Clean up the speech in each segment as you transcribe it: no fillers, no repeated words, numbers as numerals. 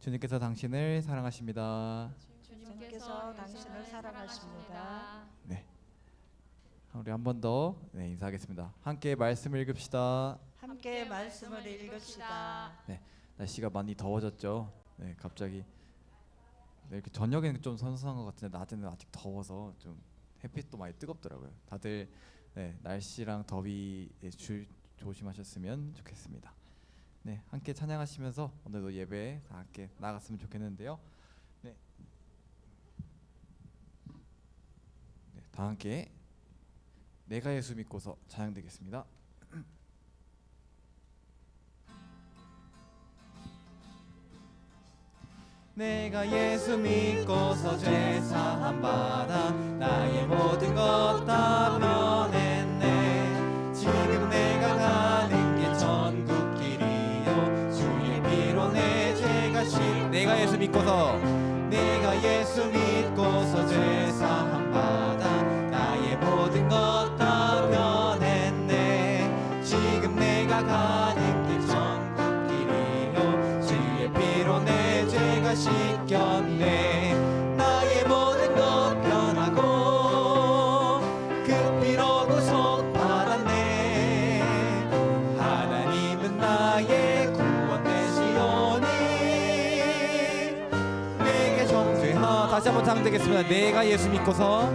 주님께서 당신을 사랑하십니다. 주님께서 당신을 사랑하십니다. 네, 우리 한 번 더 인사하겠습니다. 함께 말씀을 읽읍시다. 함께 말씀을 읽읍시다. 네, 날씨가 많이 더워졌죠. 네, 갑자기 이렇게 저녁에는 좀 선선한 것 같은데 낮에는 아직 더워서 좀 햇빛도 많이 뜨겁더라고요. 다들 날씨랑 더위에 조심하셨으면 좋겠습니다. 네, 함께 찬양하시면서 오늘도 예배에 다 함께 나갔으면 좋겠는데요. 다 함께 내가 예수 믿고서 찬양드리겠습니다. 내가 예수 믿고서 죄 사함 받아 나의 모든 것 다 변했네. 지금 내가 가는 게 천국 길이요 주의 피로 내 죄가 내가 예수 믿고서 죄 사함 받아 나의 모든 것 다 변했네. 지금 내가 가는 길 천국 길이요 주의 피로 내 죄가 씻겼네. 나의 모든 것 변하고 그 피로 구속 받았네. 하나님은 나의 구원 되시오니 내게 정죄하. 다시 한번唱되겠습니다. 내가 예수 믿고서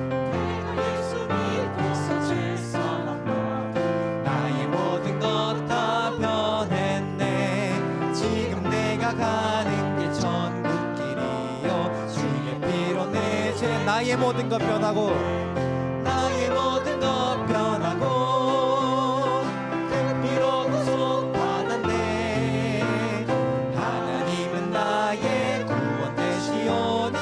나의 모든 것 다 변했네. 지금 내가 가는 길 천국 길이요 주의 피로 내 죄 나의 모든 것 변하고 나의 모든 것 변하고 그 피로 구속 받았네. 하나님은 나의 구원 되시오니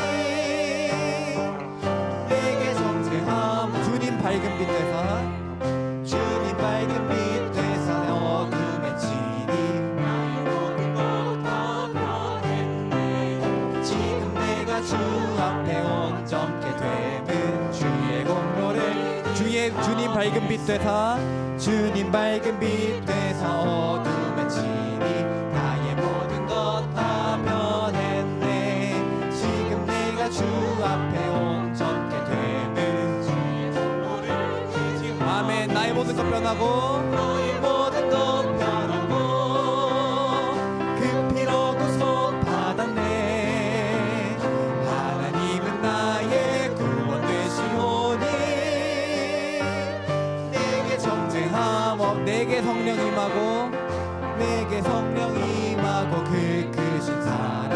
내게 정죄함. 주님 밝은 빛 되사 주님 밝은 빛 되사 어둠의 진이 나의 모든 것 다 변했네. 지금 내가 주 앞에 온전케 되는 주의 공로를 주님 밝은 빛 되사 주님 밝은 빛 되사 어둠의 진이 나의 모든 것 다 변했네. 지금 내가 주 앞에 온전케 되는 주의 공로를 아멘. 나의 모든 것 변하고 너의 모든 것 변하고 그 피로 구속 받았네. 하나님은 나의 구원 되시오니 내게 정죄함. 내게 성령 임하고 내게 성령 임하고 그 크신 사랑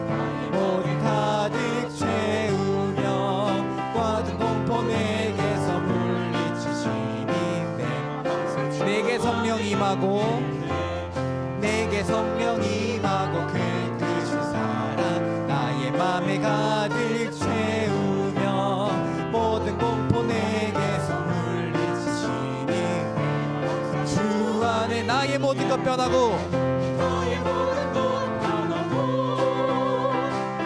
나의 모든 가득 채우며 꽈든 공포 내게서 물리치시니 내게 성령 임하고 내게 성령 임하고 그 크신 사랑 나의 맘에 가득 채우며 모든 공포 내게서 물리치시니 주 안에 나의 모든 것 변하고 너의 모든 것 변하고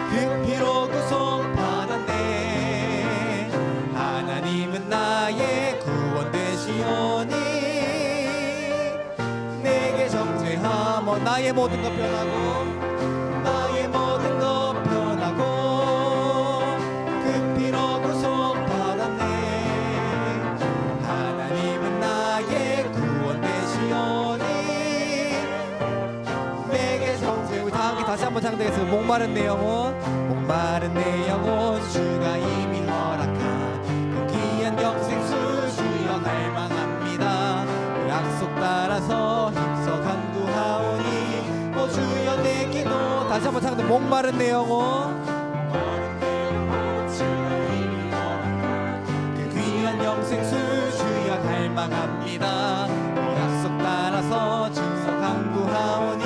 그 피로 구속 받았네. 하나님은 나의 구원 되시오니 내게 정죄함. 나의 모든 것 변하고 나의 모든 것 변하고 그 피로 구속 받았네. 하나님은 나의 구원 되시오니 내게 정죄. 우리 다 함께 다시 한번唱되겠습니다. 목마른 내 영혼 주가 이미 허락한 그 귀한 영생수 주여 갈망합니다. 그 약속 따라서 힘써 간구하오니 오 주여 내 기도. 다시 한번唱되 목마른 내 영혼 그 귀한 영생수 주여 갈망합니다. 그 약속 따라서 힘써 간구하오니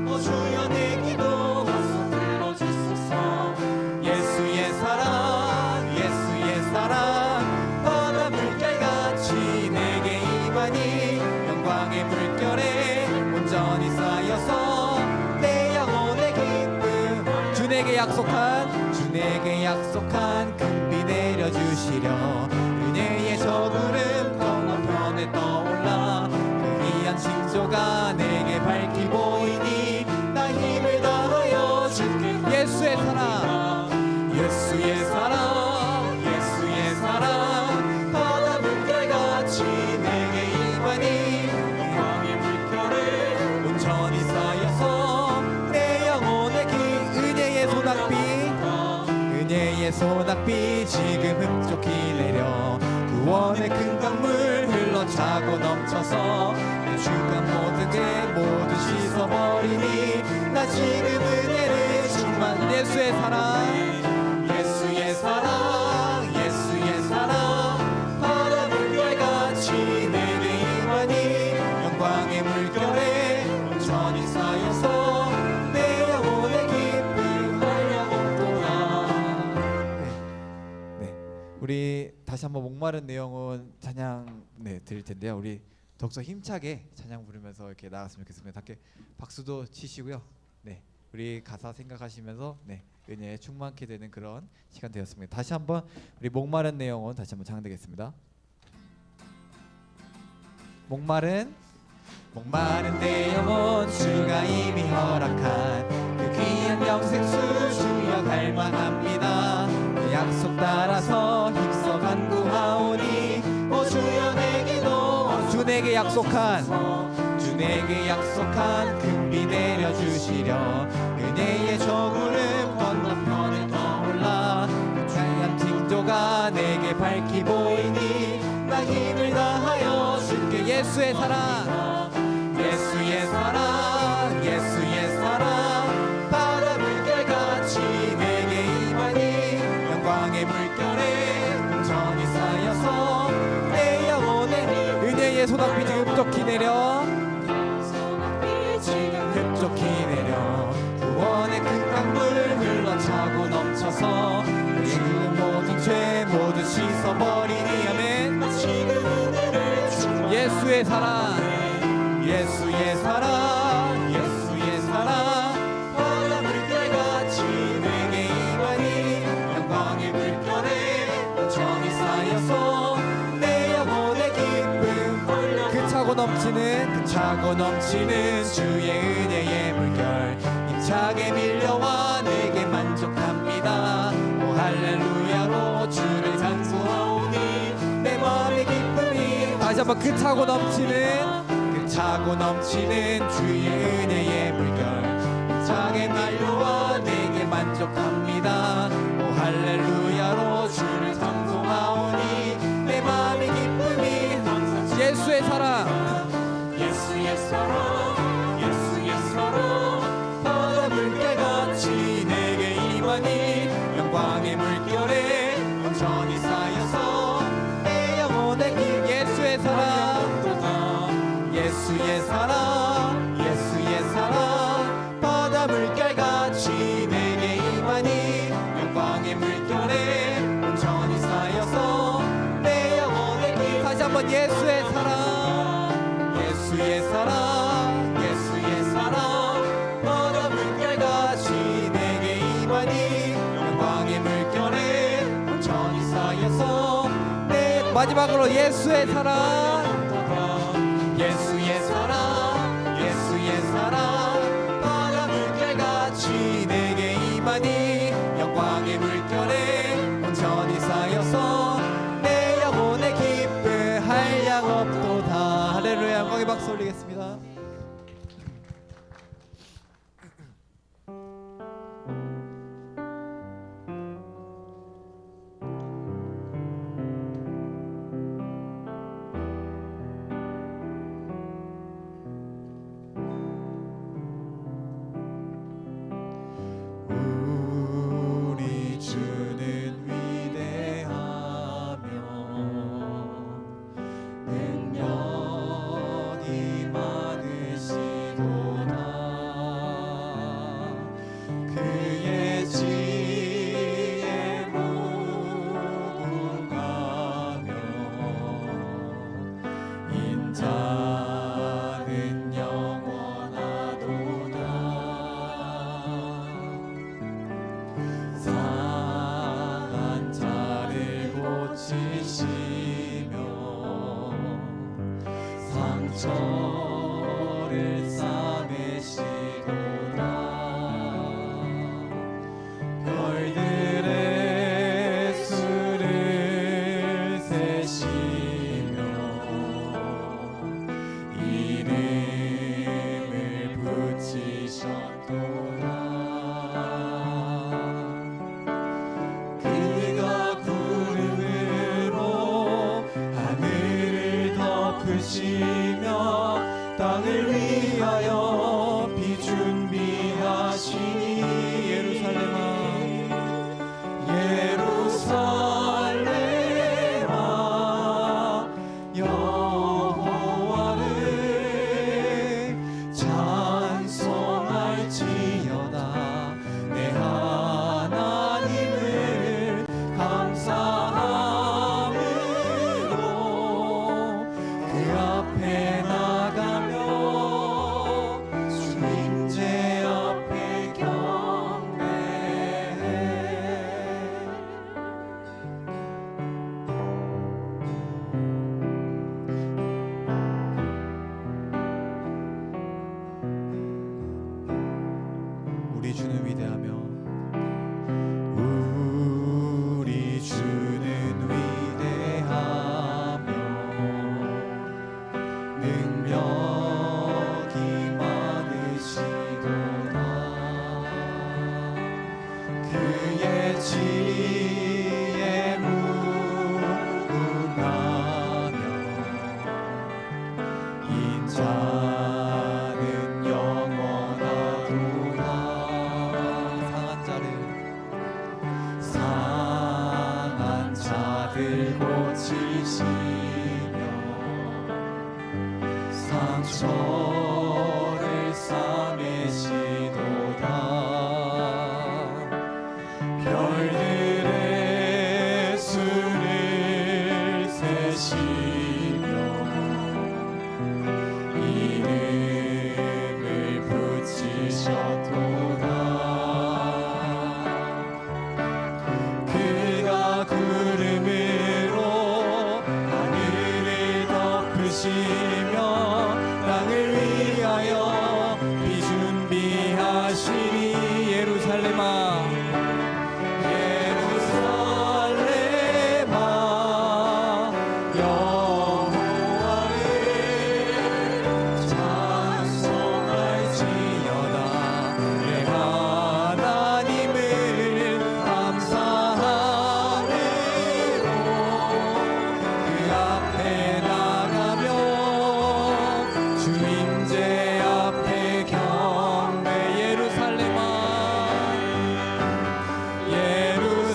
오 주여 내 기도 와서 들어주소서. 예수의 사랑 바다 물결같이 내게 임하니 영광의 물결에 온전히 쌓여서 내 영혼의 기쁨 주 내게 약속한 큰 비 내려주시려. 은혜의 저구름 건너편에 떠올라 그 귀한 징조가 내게 밝히 보이니 나 힘을 다하여 주께 예수의 사랑 예수의 사랑 예수의 사랑 바다 물결같이 내게 임하니 영광의 물결에 온전히 쌓여서 내 영혼의 은혜의 소낙비 은혜의 소낙비 지금 흡족히 내려 구원의 큰 강물 흘러차고 넘쳐서 내 주간 모든 게 모두 씻어버리니 나 지금 은혜를 충만 예수의 사랑 예수의 사랑 예수의 사랑 바다 물결같이 내게 임하니 영광의 물결에 온전히 쌓여서 내 영혼의 기쁨 한량없도다. 네, 우리 다시 한번 목마른 내용은 찬양 드릴 텐데요. 우리 더욱더 힘차게 찬양 부르면서 이렇게 나갔으면 좋겠습니다. 함께 박수도 치시고요. 네, 우리 가사 생각하시면서 은혜에 충만케 되는 그런 시간 되었습니다. 다시 한번 우리 목마른 내 영혼 다시 한번 찬양드리겠습니다. 목마른 내 영혼 주가 이미 허락한 그 귀한 영생수 주여 갈망합니다. 그 약속 따라서 힘써 간구하오니 오 주여 내 기도 주 내게 약속한 금비 내려주시려 은혜의 저구름 건너편에 떠올라 귀한 징조가 내게 밝히 보이니 나 힘을 다하여 주께 예수의 사랑 예수의 사랑 예수의 사랑 바다 물결같이 내게 임하니 영광의 물결에 온전히 쌓여서 내 영혼에 은혜의 소낙비 지금 흡족히 내려 구원의 큰 강물 흘러차고 넘쳐서 지금 모든 죄 모두 씻어버리니 아멘 예수의 사랑 예수의 사랑 예수의 사랑 바다 물결같이 내게 임하니 영광의 물결에 온전히 쌓여서 내 영혼의 기쁨 그 차고 넘치는 주의 은혜의 물결 힘차게 밀려와 내게 만족합니다. 오 할렐루야로 주를 찬송하오니 내 마음의 기쁨이 다시 한번 그 차고 넘치는 주의 은혜의 물결 힘차게 밀려와 내게 만족합니다. 오 할렐루야로 주를 찬송하오니 내 마음의 기쁨이 항상 예수의 사랑 예수의 사랑 바다 물결같이 내게 임하니 영광의 물결에 온전히 쌓여서 내 영혼의 길 예수의 사랑 예수의 사랑 바다 물결같이 내게 임하니 영광의 물결에 온전히 쌓여서 내 영혼의 길 다시 한번 예수의 사랑 예수의 사랑 바다 물결같이 내게 임하니 영광의 물결에 온전히 쌓여서 내 마지막으로 예수의 사랑 바다 물결같이 내게 임하니 영광의 물결에 온전히 쌓여서 내 영혼의 기쁨 한량 없도다. 할렐루야. 영광의 박수 올리겠습니다. 우리 주는 위대하며 능력이 많으시도다. 그의 지혜 무궁하며 인자는 영원하도다. 상한 자를 고치시며 상처를 싸매시도다. 위대하며 우리 주는 위대하며 능력이 많으시도다. 그의 지혜 무궁하며 인자는 영원하도다. 상한 자들 고치시며 상처를 싸매시도다. 별들의 수를 세시며 이름을 붙이셨도다. 그가 구름으로 하늘을 덮으시며 땅을 위하여 비준비하시니 예루살렘아 예루살렘아 여호와를 찬송할지어다. 내 하나님을 감사함으로 그 앞에 나가며 주 임재 앞에 경배. 예루살렘아 예루살렘아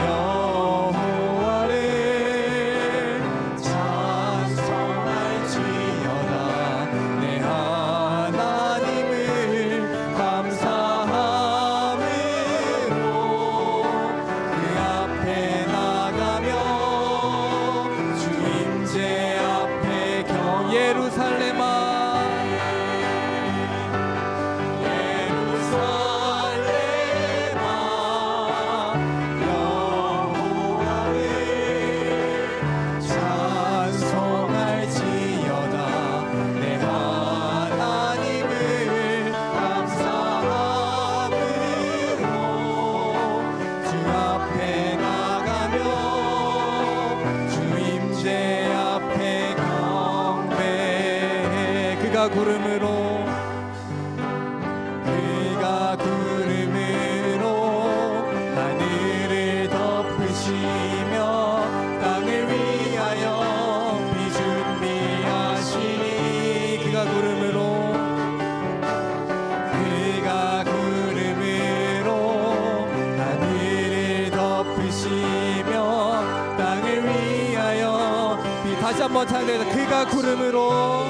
여호와를 찬송할지어다. 내 하나님을 감사함으로 그 앞에 나가며 주 임재 앞에 예루살렘아 예루살렘아 여호와를 찬송할지어다. 내 하나님을 감사함으로 주 앞에 나가며 주 임재 앞에 경배해. 그가 구름으로 하늘을 덮으시며 땅을 위하여 비준비하시니. 그가 구름으로 하늘을 덮으시며 땅을 위하여 다시 한번 찬양합니다. 그가 구름으로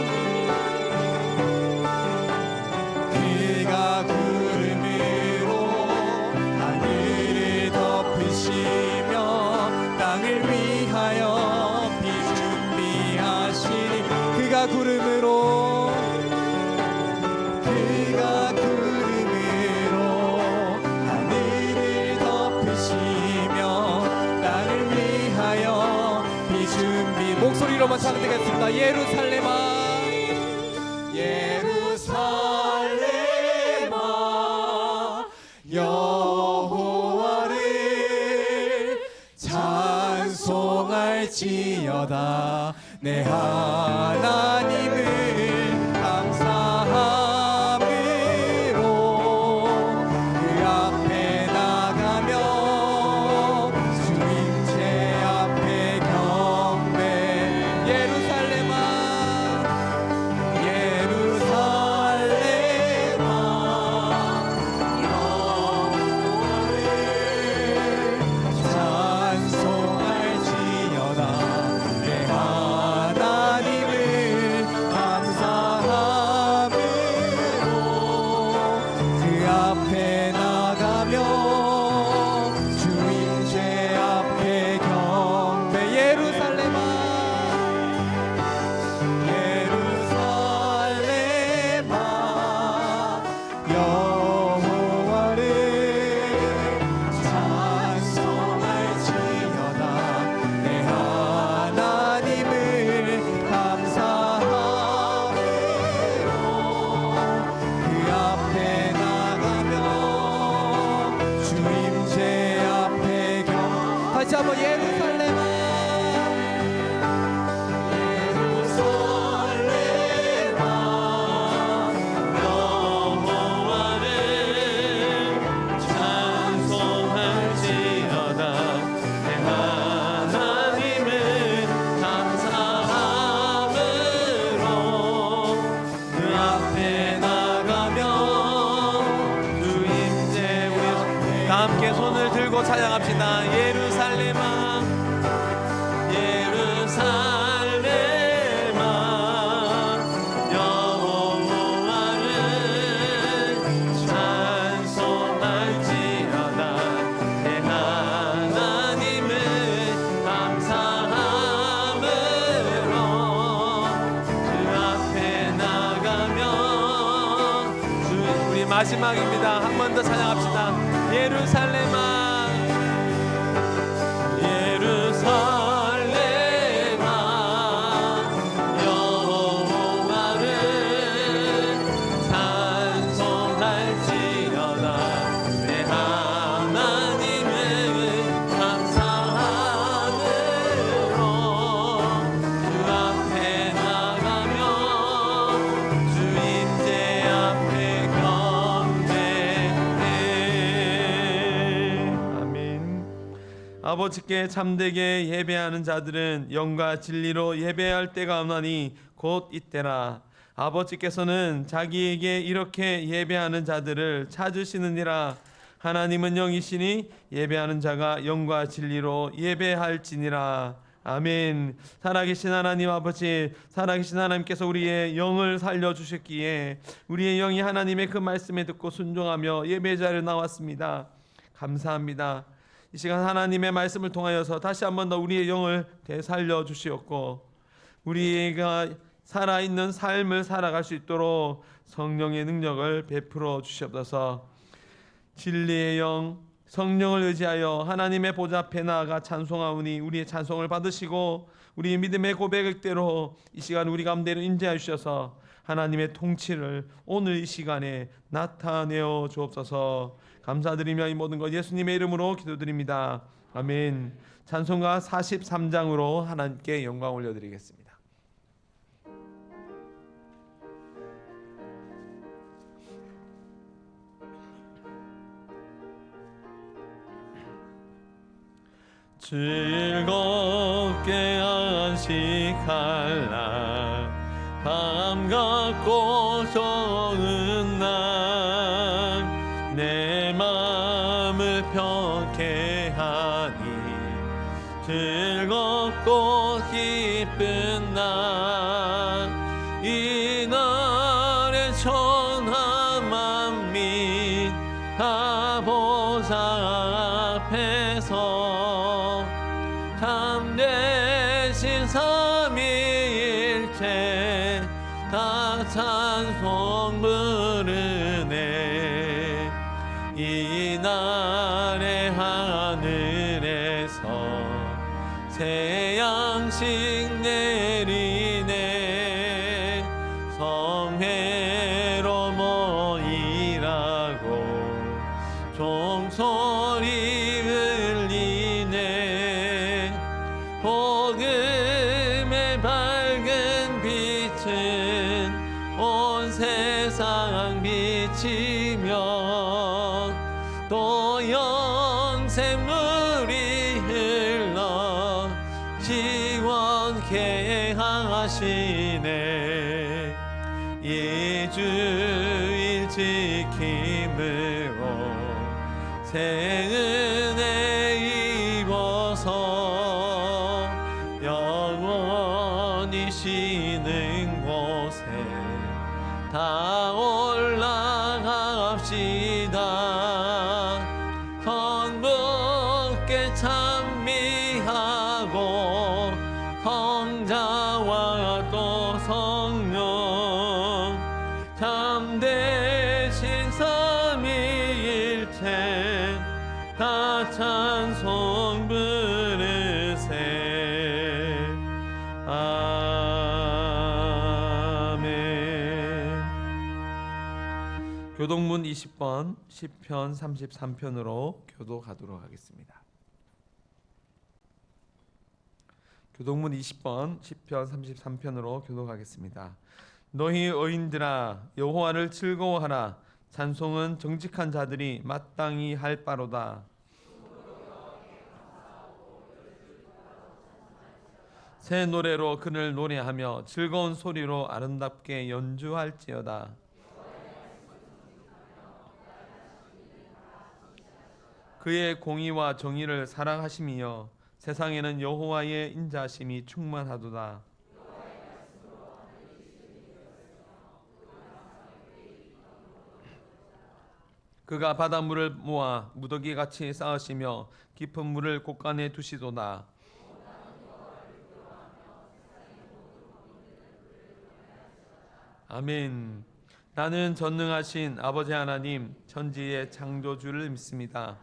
하늘을 덮으시며 땅을 위하여 비준비하시니. 그가 구름으로 하늘을 덮으시며 땅을 위하여 비준비. 목소리로만 찬양되겠습니다. 예루살렘아 예루살렘아 여호와를 찬송할지어다. 내 하나님을 감사함으로 그 앞에 나가며 주 임재 앞에 경배. 예루살렘아 예루살렘아 여호와를 찬송할지어다. 내 하나님을 감사함으로 그 앞에 나가며 주 임재 앞에 경배. 예루살렘아 예루살렘아 여호와를 찬송할지어다. 내 하나님을 감사함으로 그 한번 예루살렘아 함께 손을 들고 찬양합시다. 예루살렘아 예루살렘아 여호와를 찬송할지어다. 내 하나님을 감사함으로 그 앞에 나가며 우리 마지막입니다. 한 번 더 찬양합시다. 예루살렘아 예루살렘아 여호와를 찬송할지어다. 내 하나님을 감사함으로 주 앞에 나가며 주 임재 앞에 아버지께 참되게 예배하는 자들은 영과 진리로 예배할 때가 오나니 곧 이때라. 아버지께서는 자기에게 이렇게 예배하는 자들을 찾으시느니라. 하나님은 영이시니 예배하는 자가 영과 진리로 예배할지니라. 아멘. 살아계신 하나님 아버지, 살아계신 하나님께서 우리의 영을 살려주셨기에 우리의 영이 하나님의 그 말씀에 듣고 순종하며 예배 자리에 나왔습니다. 감사합니다. 이 시간 하나님의 말씀을 통하여서 다시 한 번 더 우리의 영을 되살려 주시옵고 우리가 살아있는 삶을 살아갈 수 있도록 성령의 능력을 베풀어 주시옵소서. 진리의 영 성령을 의지하여 하나님의 보좌 앞에 나아가 찬송하오니 우리의 찬송을 받으시고 우리의 믿음의 고백대로 이 시간 우리 가운데로 임재하여 주셔서 하나님의 통치를 오늘 이 시간에 나타내어 주옵소서. 감사드리며 이 모든 것 예수님의 이름으로 기도드립니다. 아멘. 찬송가 43장으로 하나님께 영광 올려드리겠습니다. 즐겁게 안식할 날 밤 같고 좋은 날 내 마음을 편케 하니 즐겁고 기쁜 날 이 날에 천하 만민 다 보좌 앞에서 참되신 삼위일체 다 찬송 부르네. 이 날의 하늘에서 새 양식 내리네. 성회로 모이라고 종소리 울리네. 복음의 밝은 빛은 온 세상 비치며 또 영생물이 흘러 시원케 하시네. 이 주일 지킴으로 새 은혜 입어서 영원히 쉬는 곳에 다 올라갑시다. 성부께 찬미하고 성자와 또 성령 참되신 삼위일체 다 찬송 부르세. 아멘. 교동문 20번 시편 33편으로 교도 가도록 하겠습니다. 교독문 20번 시편 33편으로 교독하겠습니다. 너희 의인들아 여호와를 즐거워하라. 찬송은 정직한 자들이 마땅히 할 바로다. 새 노래로 그를 노래하며 즐거운 소리로 아름답게 연주할지어다. 그의 공의와 정의를 사랑하심이여 세상에는 여호와의 인자심이 충만하도다. 그가 바닷물을 모아 무더기같이 쌓으시며 깊은 물을 곳간에 두시도다. 아멘. 나는 전능하신 아버지 하나님 천지의 창조주를 믿습니다.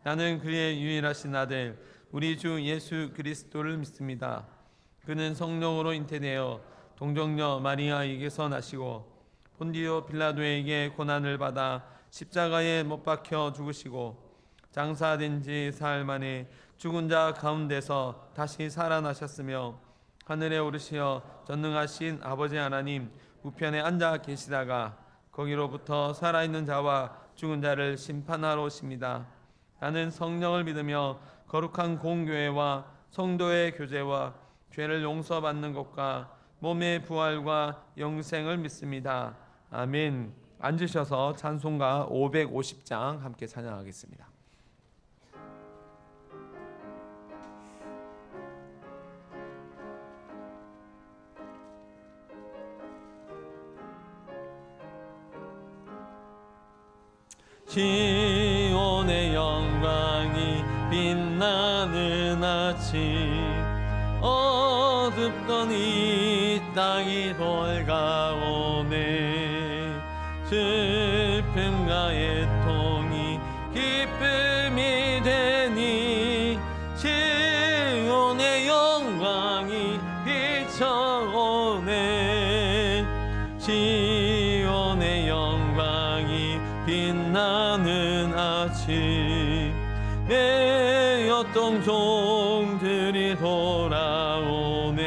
나는 그의 유일하신 아들 우리 주 예수 그리스도를 믿습니다. 그는 성령으로 잉태되어 동정녀 마리아에게서 나시고 본디오 빌라도에게 고난을 받아 십자가에 못 박혀 죽으시고 장사된 지 사흘 만에 죽은 자 가운데서 다시 살아나셨으며 하늘에 오르시어 전능하신 아버지 하나님 우편에 앉아 계시다가 거기로부터 살아있는 자와 죽은 자를 심판하러 오십니다. 나는 성령을 믿으며 거룩한 공교회와 성도의 교제와 죄를 용서받는 것과 몸의 부활과 영생을 믿습니다. 아멘. 앉으셔서 찬송가 550장 함께 찬양하겠습니다. 시온의 영광이 빛나는 아침 어둡던 이 땅이 돌아오네 슬픔과 애통이 기쁨이 되니 시온의 영광이 비춰오네 시온의 영광이 빛나는 아침 매였던 종들이 돌아오네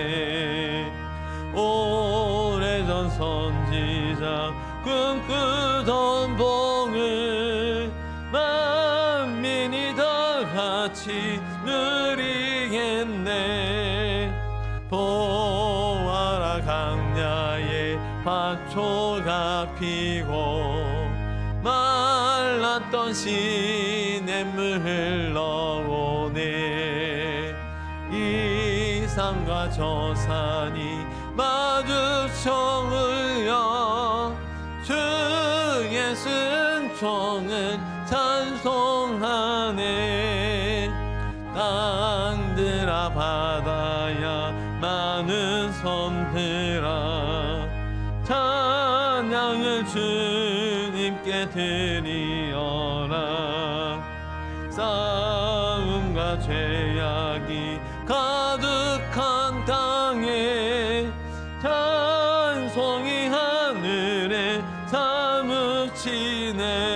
오래전 선지자 꿈꾸던 복을 만민이 다 같이 누리겠네 보아라 강야에 밭초가 피고 말랐던 시냇물 흘러오네 이 산과 저 산이 마주쳐 울려 주의 순종을 찬송하네 땅들아 바다야 많은 섬들아 찬양을 주님께 드리어라 싸움과 죄악이 가득한 땅에 찬송이 하늘에 사무치네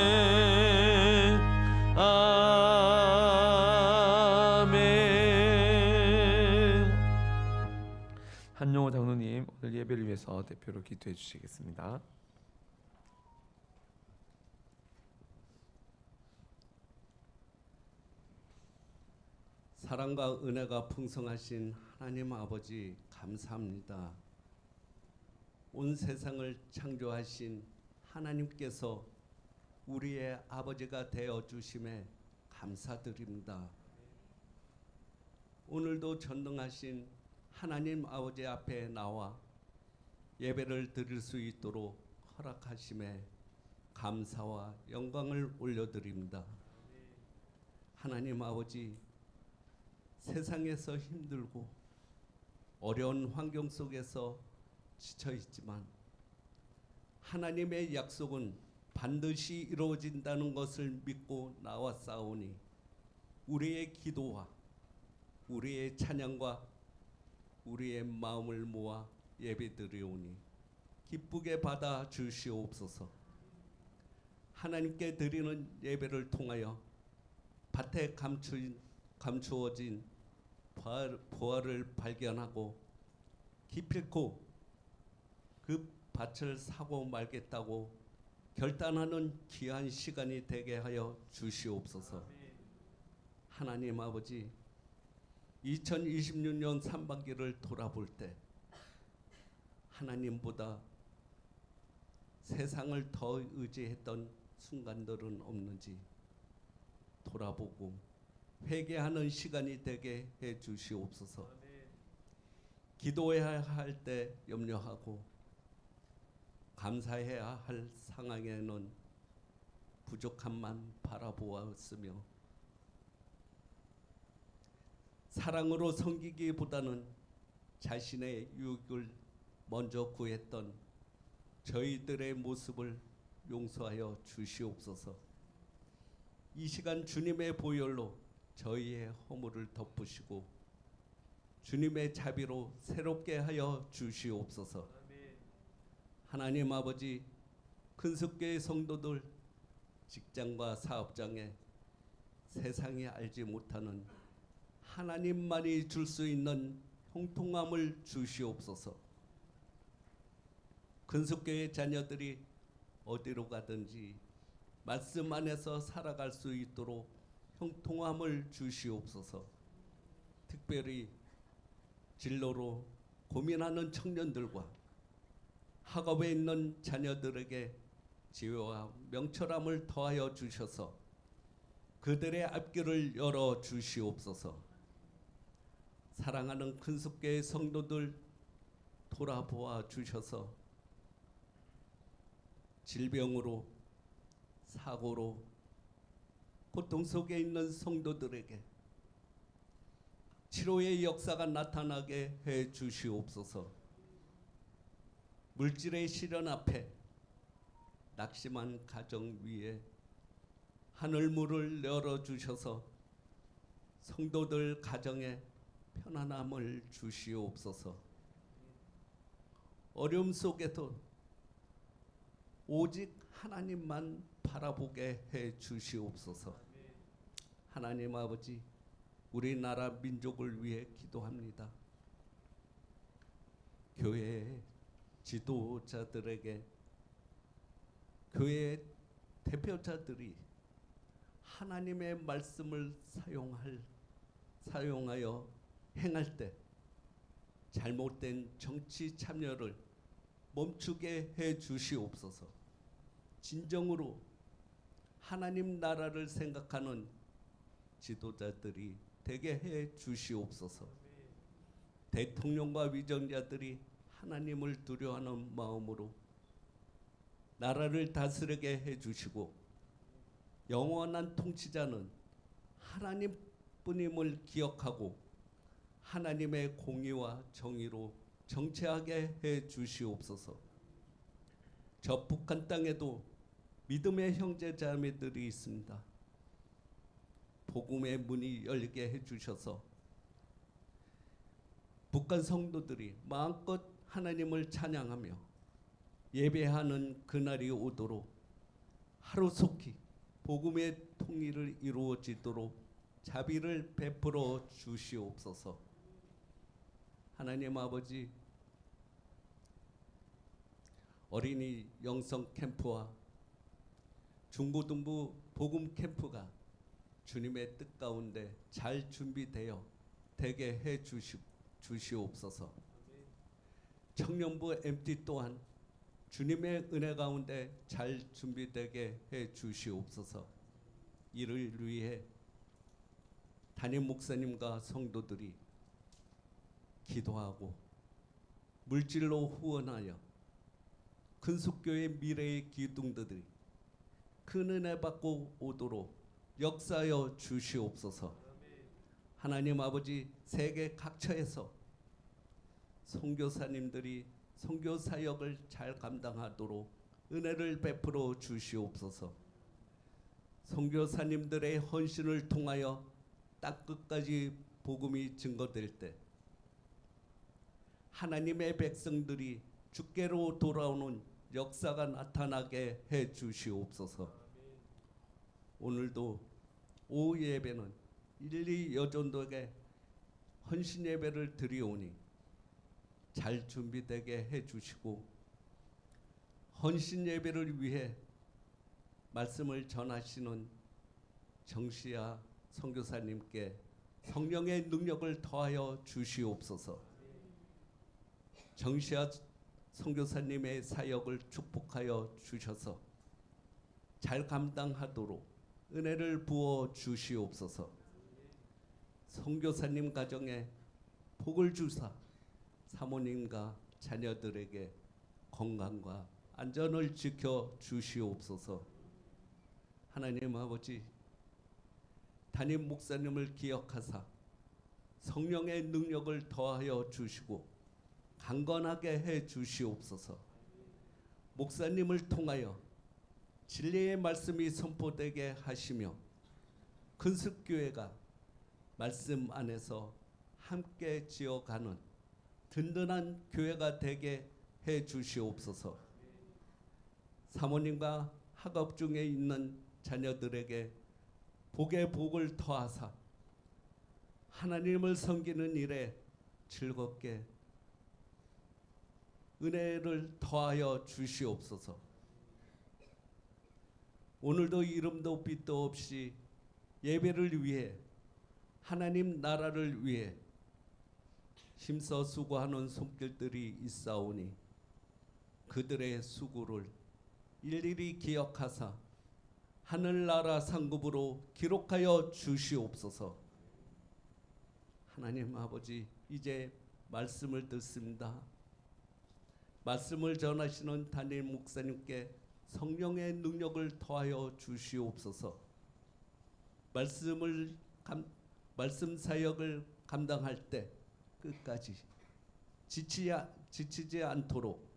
아멘. 한용호 장로님 오늘 예배를 위해서 대표로 기도해 주시겠습니다. 사랑과 은혜가 풍성하신 하나님 아버지 감사합니다. 온 세상을 창조하신 하나님께서 우리의 아버지가 되어 주심에 감사드립니다. 오늘도 전능하신 하나님 아버지 앞에 나와 예배를 드릴 수 있도록 허락하심에 감사와 영광을 올려드립니다. 하나님 아버지 세상에서 힘들고 어려운 환경 속에서 지쳐 있지만 하나님의 약속은 반드시 이루어진다는 것을 믿고 나왔사오니 우리의 기도와 우리의 찬양과 우리의 마음을 모아 예배드리오니 기쁘게 받아 주시옵소서. 하나님께 드리는 예배를 통하여 밭에 감추어진 부활을 발견하고 기필코 그 밭을 사고 말겠다고 결단하는 귀한 시간이 되게 하여 주시옵소서. 하나님 아버지, 2026년 상반기를 돌아볼 때 하나님보다 세상을 더 의지했던 순간들은 없는지 돌아보고 회개하는 시간이 되게 해 주시옵소서. 기도해야 할 때 염려하고 감사해야 할 상황에는 부족함만 바라보았으며 사랑으로 섬기기보다는 자신의 유익을 먼저 구했던 저희들의 모습을 용서하여 주시옵소서. 이 시간 주님의 보혈로 저희의 허물을 덮으시고 주님의 자비로 새롭게 하여 주시옵소서. 하나님 아버지, 큰숙교의 성도들 직장과 사업장에 세상이 알지 못하는 하나님만이 줄 수 있는 형통함을 주시옵소서. 큰숙교의 자녀들이 어디로 가든지 말씀 안에서 살아갈 수 있도록 형통함을 주시옵소서. 특별히 진로로 고민하는 청년들과 학업에 있는 자녀들에게 지혜와 명철함을 더하여 주셔서 그들의 앞길을 열어 주시옵소서. 사랑하는 큰숙교의 성도들 돌아보아 주셔서 질병으로 사고로 고통 속에 있는 성도들에게 치료의 역사가 나타나게 해 주시옵소서. 물질의 시련 앞에 낙심한 가정 위에 하늘문을 열어주셔서 성도들 가정에 편안함을 주시옵소서. 어려움 속에도 오직 하나님만 바라보게 해 주시옵소서. 하나님 아버지, 우리나라 민족을 위해 기도합니다. 교회의 지도자들에게 교회의 대표자들이 하나님의 말씀을 사용하여 행할 때 잘못된 정치 참여를 멈추게 해 주시옵소서. 진정으로 하나님 나라를 생각하는 지도자들이 되게 해 주시옵소서. 대통령과 위정자들이 하나님을 두려워하는 마음으로 나라를 다스리게 해 주시고 영원한 통치자는 하나님뿐임을 기억하고 하나님의 공의와 정의로 정치하게 해 주시옵소서. 저 북한 땅에도 믿음의 형제 자매들이 있습니다. 복음의 문이 열리게 해 주셔서 북한 성도들이 마음껏 하나님을 찬양하며 예배하는 그날이 오도록 하루속히 복음의 통일을 이루어지도록 자비를 베풀어 주시옵소서. 하나님 아버지, 어린이 영성 캠프와 중고등부 복음 캠프가 주님의 뜻 가운데 잘 준비되어 되게 해 주시옵소서. 청년부 MT 또한 주님의 은혜 가운데 잘 준비되게 해 주시옵소서. 이를 위해 담임 목사님과 성도들이 기도하고 물질로 후원하여 큰숙교의 미래의 기둥들이 큰 은혜 받고 오도록 역사하여 주시옵소서. 하나님 아버지, 세계 각처에서 선교사님들이 선교 사역을 잘 감당하도록 은혜를 베풀어 주시옵소서. 선교사님들의 헌신을 통하여 땅끝까지 복음이 증거될 때 하나님의 백성들이 주께로 돌아오는 역사가 나타나게 해 주시옵소서. 오늘도 오후 예배는 1, 2 여전도에 헌신 예배를 드리오니 잘 준비되게 해주시고 헌신 예배를 위해 말씀을 전하시는 정시아 선교사님께 성령의 능력을 더하여 주시옵소서. 정시아 선교사님의 사역을 축복하여 주셔서 잘 감당하도록 은혜를 부어 주시옵소서. 선교사님 가정에 복을 주사 사모님과 자녀들에게 건강과 안전을 지켜 주시옵소서. 하나님 아버지, 담임 목사님을 기억하사 성령의 능력을 더하여 주시고 강건하게 해 주시옵소서. 목사님을 통하여 진리의 말씀이 선포되게 하시며 근습교회가 말씀 안에서 함께 지어가는 든든한 교회가 되게 해 주시옵소서. 사모님과 학업 중에 있는 자녀들에게 복의 복을 더하사 하나님을 섬기는 일에 즐겁게 은혜를 더하여 주시옵소서. 오늘도 이름도 빛도 없이 예배를 위해 하나님 나라를 위해 힘써 수고하는 손길들이 있사오니 그들의 수고를 일일이 기억하사 하늘나라 상급으로 기록하여 주시옵소서. 하나님 아버지, 이제 말씀을 듣습니다. 말씀을 전하시는 담임 목사님께 성령의 능력을 더하여 주시옵소서. 말씀 사역을 감당할 때 끝까지 지치지 않도록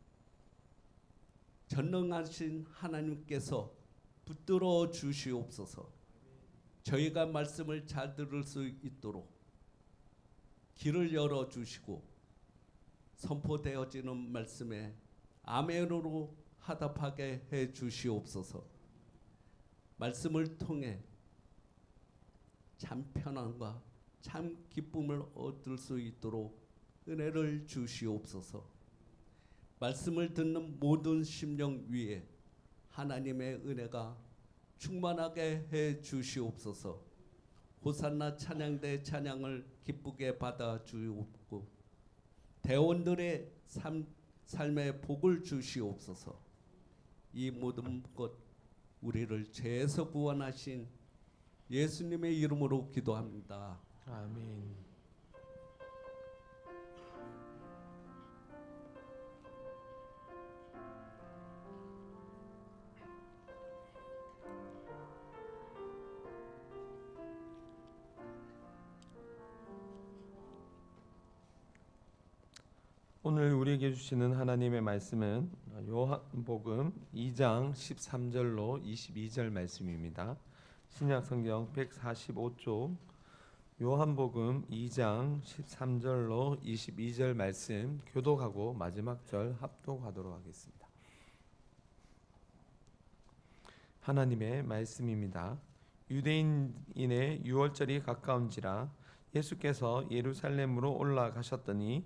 전능하신 하나님께서 붙들어 주시옵소서. 저희가 말씀을 잘 들을 수 있도록 길을 열어 주시고 선포되어지는 말씀에 아멘으로 화답하게 해 주시옵소서. 말씀을 통해 참 편안과 참 기쁨을 얻을 수 있도록 은혜를 주시옵소서. 말씀을 듣는 모든 심령 위에 하나님의 은혜가 충만하게 해 주시옵소서. 호산나 찬양대 찬양을 기쁘게 받아 주옵고 대원들의 삶의 복을 주시옵소서. 이 모든 것 우리를 죄에서 구원하신 예수님의 이름으로 기도합니다. 아멘. 오늘 우리에게 주시는 하나님의 말씀은 요한복음 2장 13절로 22절 말씀입니다. 신약성경 145쪽 요한복음 2장 13절로 22절 말씀 교독하고 마지막 절 합독하도록 하겠습니다. 하나님의 말씀입니다. 유대인의 유월절이 가까운지라 예수께서 예루살렘으로 올라가셨더니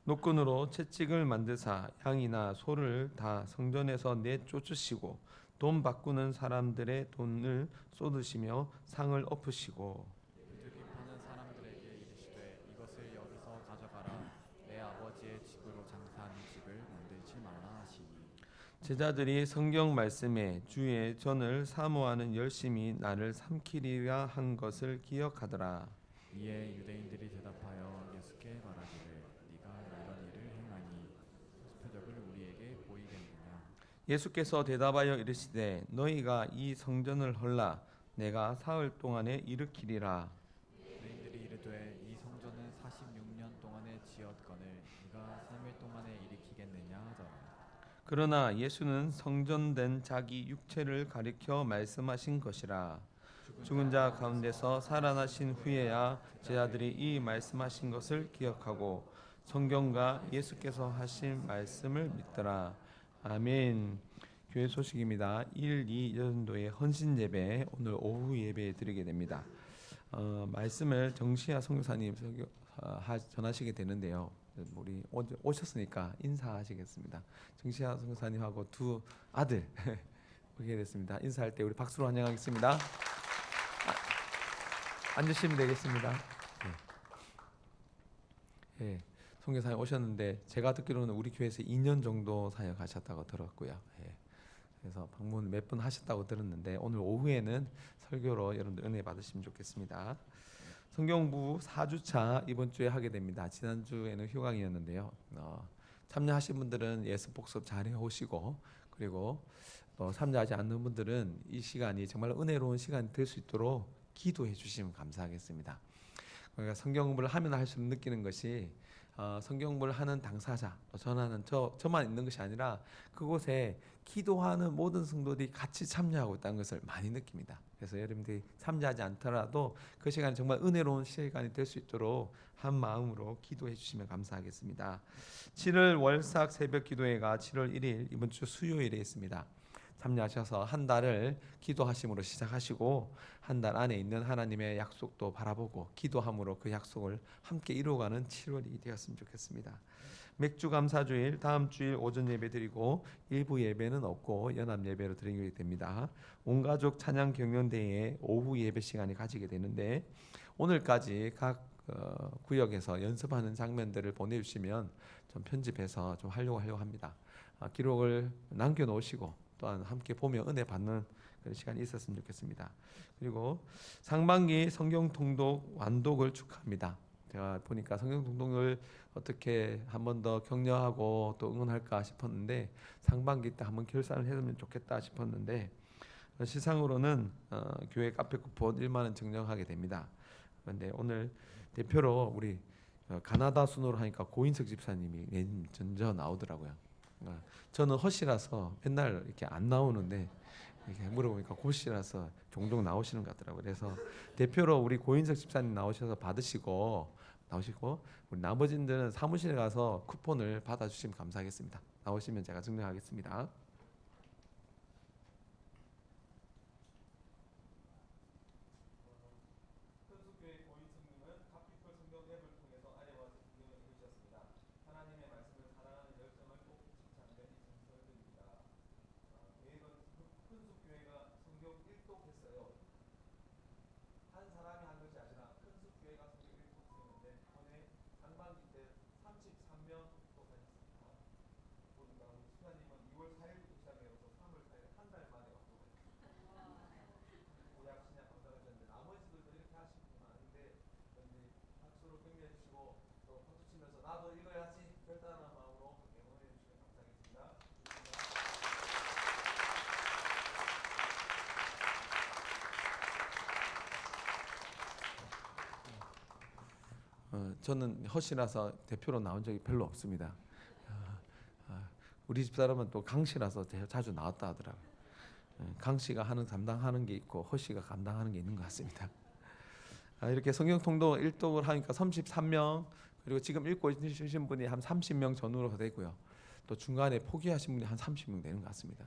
노끈으로 채찍을 만드사 양이나 소를 다 성전에서 내쫓으시고 돈 바꾸는 사람들의 돈을 쏟으시며 상을 엎으시고 비둘기 파는 사람들에게 이르시되 이것을 여기서 가져가라. 내 아버지의 집으로 장사하는 집을 만들지 말라 하시니 제자들이 성경 말씀에 주의 전을 사모하는 열심히 나를 삼키리라 한 것을 기억하더라. 이에 유대인들이 대답하여 예수께 말하기를 네가 이런 일을 행하니 표적을 우리에게 보이겠느냐. 예수께서 대답하여 이르시되 너희가 이 성전을 헐라 내가 사흘 동안에 일으키리라. 유대인들이 이르되 이 성전은 46년 동안에 지었거늘 네가 3일 동안에 일으키겠느냐 하더라. 그러나 예수는 성전된 자기 육체를 가리켜 말씀하신 것이라. 죽은 자 가운데서 살아나신 후에야 제자들이 이 말씀하신 것을 기억하고 성경과 예수께서 하신 말씀을 믿더라. 아멘. 교회 소식입니다. 1, 2 연도의 헌신 예배 오늘 오후 예배 드리게 됩니다. 말씀을 정시아 선교사님 전하시게 되는데요. 우리 오셨으니까 인사하시겠습니다. 정시아 선교사님하고 두 아들 오게 됐습니다. 인사할 때 우리 박수로 환영하겠습니다. 앉으시면 되겠습니다. 예, 선교사님 오셨는데 제가 듣기로는 우리 교회에서 2년 정도 사역하셨다고 들었고요. 그래서 방문 몇 번 하셨다고 들었는데 오늘 오후에는 설교로 여러분들 은혜 받으시면 좋겠습니다. 성경부 4주차 이번 주에 하게 됩니다. 지난주에는 휴강이었는데요. 참여하신 분들은 예습 복습 잘 해오시고 그리고 참여하지 않는 분들은 이 시간이 정말 은혜로운 시간이 될 수 있도록 기도해 주시면 감사하겠습니다. 그러니까 성경 공부를 하면 할수록 느끼는 것이 성경 공부를 하는 당사자, 전하는 저만 있는 것이 아니라 그곳에 기도하는 모든 성도들이 같이 참여하고 있다는 것을 많이 느낍니다. 그래서 여러분들이 참여하지 않더라도 그 시간이 정말 은혜로운 시간이 될 수 있도록 한 마음으로 기도해 주시면 감사하겠습니다. 7월 월삭 새벽 기도회가 7월 1일 이번 주 수요일에 있습니다. 참여하셔서 한 달을 기도하심으로 시작하시고 한 달 안에 있는 하나님의 약속도 바라보고 기도함으로 그 약속을 함께 이루어가는 7월이 되었으면 좋겠습니다. 맥주 감사주일 다음 주일 오전 예배 드리고 일부 예배는 없고 연합 예배로 드리게 됩니다. 온 가족 찬양 경연대회에 오후 예배 시간이 가지게 되는데 오늘까지 각 구역에서 연습하는 장면들을 보내주시면 좀 편집해서 좀 하려고 합니다. 기록을 남겨놓으시고 또한 함께 보며 은혜 받는 그런 시간이 있었으면 좋겠습니다. 그리고 상반기 성경 통독 완독을 축하합니다. 제가 보니까 성경 통독을 어떻게 한 번 더 격려하고 또 응원할까 싶었는데 상반기 때 한번 결산을 했으면 좋겠다 싶었는데 시상으로는 교회 카페 쿠폰 1만 원 증정하게 됩니다. 그런데 오늘 대표로 우리 가나다 순으로 하니까 고인석 집사님이 전저 나오더라고요. 저는 헛이라서 맨날 이렇게 안 나오는데 이렇게 물어보니까 곧이라서 종종 나오시는 것 같더라고요. 그래서 대표로 우리 고인석 집사님 나오셔서 나오시고 우리 나머지들은 사무실에 가서 쿠폰을 받아주시면 감사하겠습니다. 나오시면 제가 증명하겠습니다. 저는 헛이라서 대표로 나온 적이 별로 없습니다. 우리 집사람은 또 강씨라서 자주 나왔다 하더라고요. 강씨가 담당하는 게 있고 헛이가 감당하는 게 있는 것 같습니다. 이렇게 성경 통독 1독을 하니까 33명 그리고 지금 읽고 있으신 분이 한 30명 전후로 되고요. 또 중간에 포기하신 분이 한 30명 되는 것 같습니다.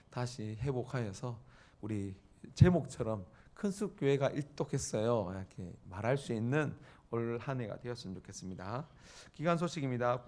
다시 회복하여서 우리 제목처럼 큰숲교회가 일독했어요. 이렇게 말할 수 있는 올 한 해가 되었으면 좋겠습니다. 기간 소식입니다.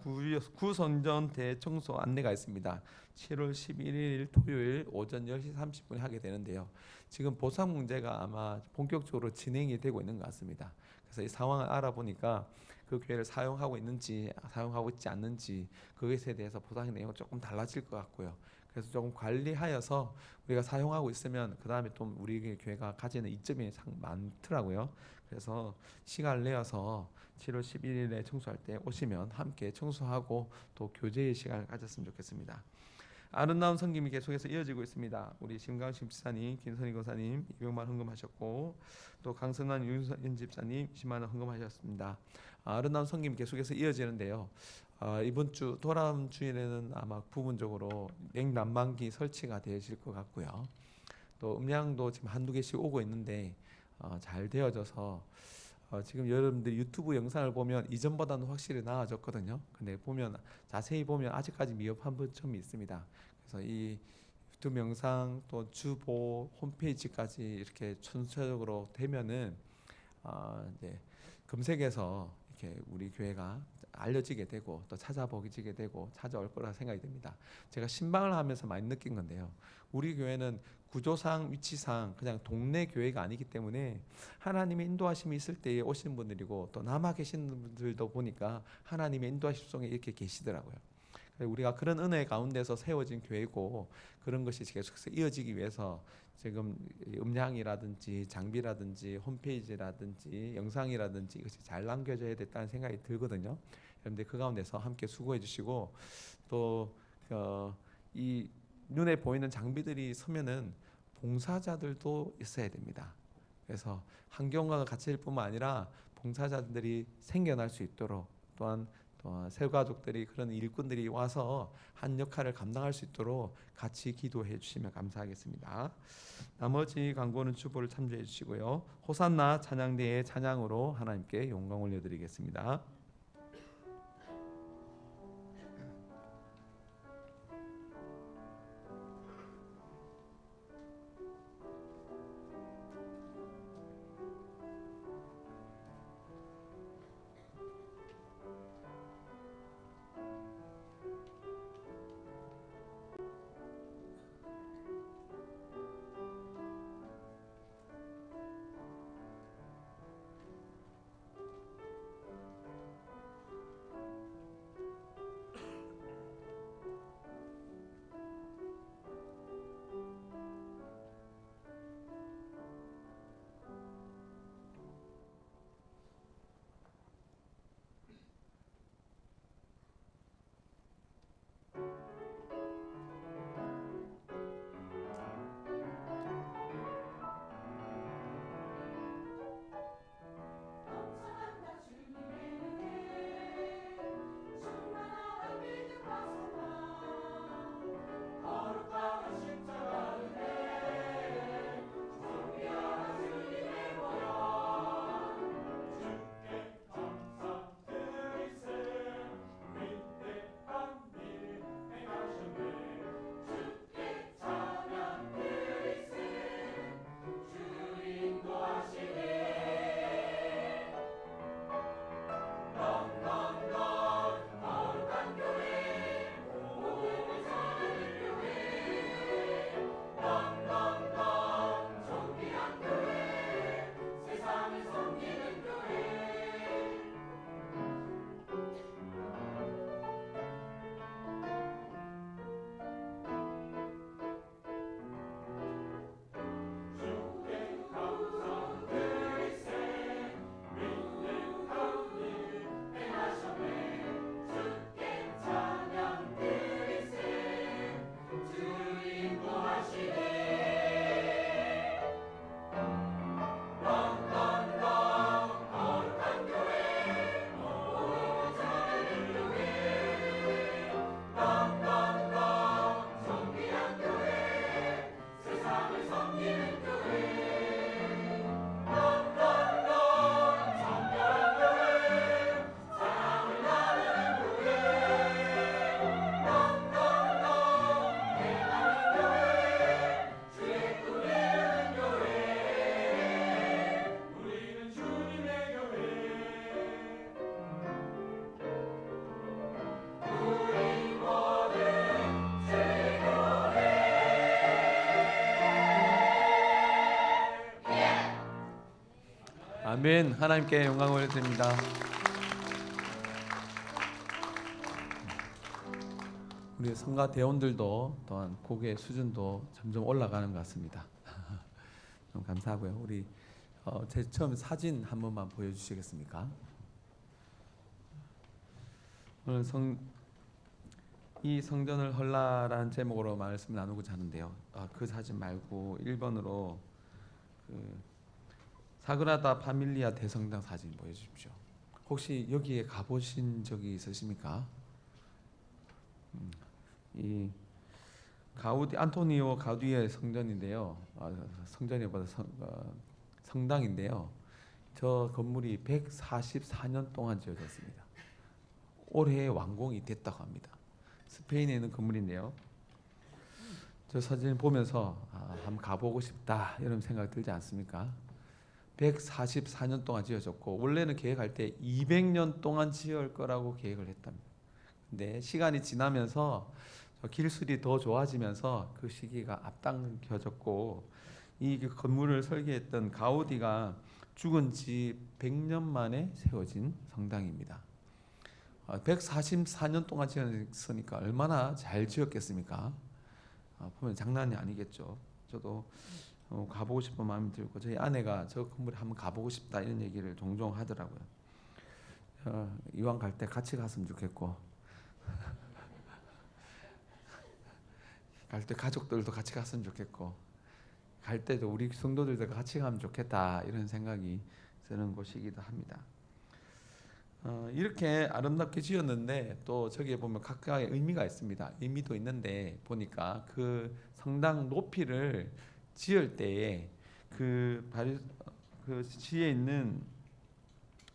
구성전 대청소 안내가 있습니다. 7월 11일 토요일 오전 10시 30분에 하게 되는데요. 지금 보상 문제가 아마 본격적으로 진행이 되고 있는 것 같습니다. 그래서 이 상황을 알아보니까 그 교회를 사용하고 있는지 사용하고 있지 않는지 그것에 대해서 보상의 내용이 조금 달라질 것 같고요. 그래서 조금 관리하여서 우리가 사용하고 있으면 그 다음에 또 우리 교회가 가지는 이점이 참 많더라고요. 그래서 시간을 내어서 7월 11일에 청소할 때 오시면 함께 청소하고 또 교제의 시간을 가졌으면 좋겠습니다. 아름다운 섬김이 계속해서 이어지고 있습니다. 우리 심강심 집사님, 김선희 권사님 200만 헌금하셨고 또 강선환 윤 집사님 20만 원 헌금하셨습니다. 아름다운 섬김이 계속해서 이어지는데요. 이번 주 돌아온 주일에는 아마 부분적으로 냉난방기 설치가 되실 것 같고요. 또 음량도 지금 한두 개씩 오고 있는데 잘 되어져서 지금 여러분들 유튜브 영상을 보면 이전보다는 확실히 나아졌거든요. 근데 자세히 보면 아직까지 미흡한 점이 있습니다. 그래서 이 유튜브 영상 또 주보 홈페이지까지 이렇게 전체적으로 되면은 이제 검색해서 이렇게 우리 교회가 알려지게 되고 또 찾아보게 되고 찾아올 거라 생각이 듭니다. 제가 신방을 하면서 많이 느낀 건데요. 우리 교회는 구조상 위치상 그냥 동네 교회가 아니기 때문에 하나님의 인도하심이 있을 때에 오시는 분들이고 또 남아 계시는 분들도 보니까 하나님의 인도하심 속에 이렇게 계시더라고요. 우리가 그런 은혜 가운데서 세워진 교회고 그런 것이 계속해서 이어지기 위해서 지금 음향이라든지 장비라든지 홈페이지라든지 영상이라든지 이것이 잘 남겨져야 됐다는 생각이 들거든요. 여러분들 그 가운데서 함께 수고해 주시고 또 이 눈에 보이는 장비들이 서면은 봉사자들도 있어야 됩니다. 그래서 환경과 같이 일 뿐만 아니라 봉사자들이 생겨날 수 있도록 또한 또 새가족들이 그런 일꾼들이 와서 한 역할을 감당할 수 있도록 같이 기도해 주시면 감사하겠습니다. 나머지 광고는 주보를 참조해 주시고요. 호산나 찬양대의 찬양으로 하나님께 영광 올려드리겠습니다. 아멘. 하나님께 영광을 드립니다. 우리 성가 대원들도 또한 곡의 수준도 점점 올라가는 것 같습니다. 너무 감사하고요. 우리 제 처음 사진 한 번만 보여주시겠습니까? 오늘 이 성전을 헐라라는 제목으로 말씀을 나누고자 하는데요. 그 사진 말고 1번으로 사그라다 파밀리아 대성당 사진 보여주십시오. 혹시 여기에 가보신 적이 있으십니까? 이 안토니오 가우디의 성전인데요. 성전이보다 성당인데요. 저 건물이 144년 동안 지어졌습니다. 올해 완공이 됐다고 합니다. 스페인에 있는 건물인데요. 저 사진 보면서 한번 가보고 싶다 이런 생각 들지 않습니까? 144년 동안 지어졌고 원래는 계획할 때 200년 동안 지을 거라고 계획을 했답니다. 근데 시간이 지나면서 기술이 더 좋아지면서 그 시기가 앞당겨졌고 이 건물을 설계했던 가우디가 죽은 지 100년 만에 세워진 성당입니다. 144년 동안 지었으니까 얼마나 잘 지었겠습니까? 보면 장난이 아니겠죠. 저도 가보고 싶은 마음이 들고 저희 아내가 저 건물에 한번 가보고 싶다 이런 얘기를 종종 하더라고요. 이왕 갈 때 같이 갔으면 좋겠고 갈 때 가족들도 같이 갔으면 좋겠고 갈 때도 우리 성도들도 같이 가면 좋겠다 이런 생각이 드는 곳이기도 합니다. 이렇게 아름답게 지었는데 또 저기에 보면 각각의 의미가 있습니다. 의미도 있는데 보니까 그 성당 높이를 지을 때에 그 지에 있는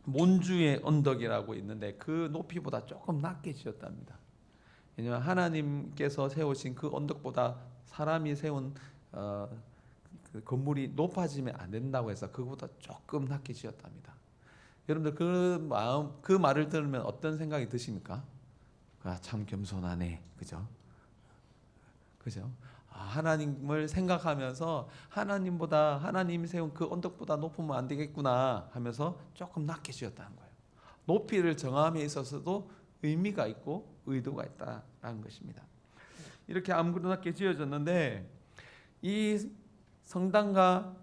몬주의 언덕이라고 있는데 그 높이보다 조금 낮게 지었답니다. 왜냐하면 하나님께서 세우신 그 언덕보다 사람이 세운 그 건물이 높아지면 안 된다고 해서 그거보다 조금 낮게 지었답니다. 여러분들 그 말을 들으면 어떤 생각이 드십니까? 참 겸손하네, 그죠? 그죠? 하나님을 생각하면서 하나님 세운 그 언덕보다 높으면 안 되겠구나 하면서 조금 낮게 지었다는 거예요. 높이를 정함에 있어서도 의미가 있고 의도가 있다라는 것입니다. 이렇게 아무렇게 지어졌는데 이 성당과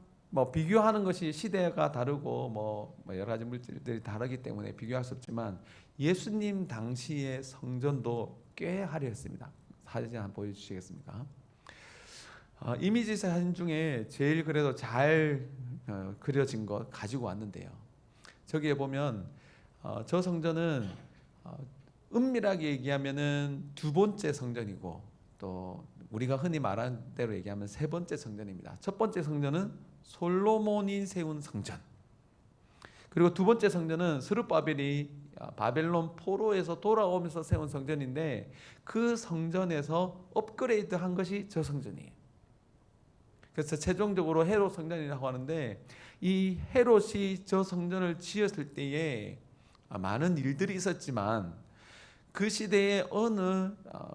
비교하는 것이 시대가 다르고 여러 가지 물질들이 다르기 때문에 비교할 수 없지만 예수님 당시의 성전도 꽤 화려했습니다. 사진 한번 보여주시겠습니까? 이미지 사진 중에 제일 그래도 잘 그려진 거 가지고 왔는데요. 저기에 보면 저 성전은 은밀하게 얘기하면은 두 번째 성전이고 또 우리가 흔히 말하는 대로 얘기하면 세 번째 성전입니다. 첫 번째 성전은 솔로몬이 세운 성전. 그리고 두 번째 성전은 스룹바벨이 바벨론 포로에서 돌아오면서 세운 성전인데 그 성전에서 업그레이드한 것이 저 성전이에요. 그래서 최종적으로 헤롯 성전이라고 하는데 이 헤롯이 저 성전을 지었을 때에 많은 일들이 있었지만 그 시대의 어느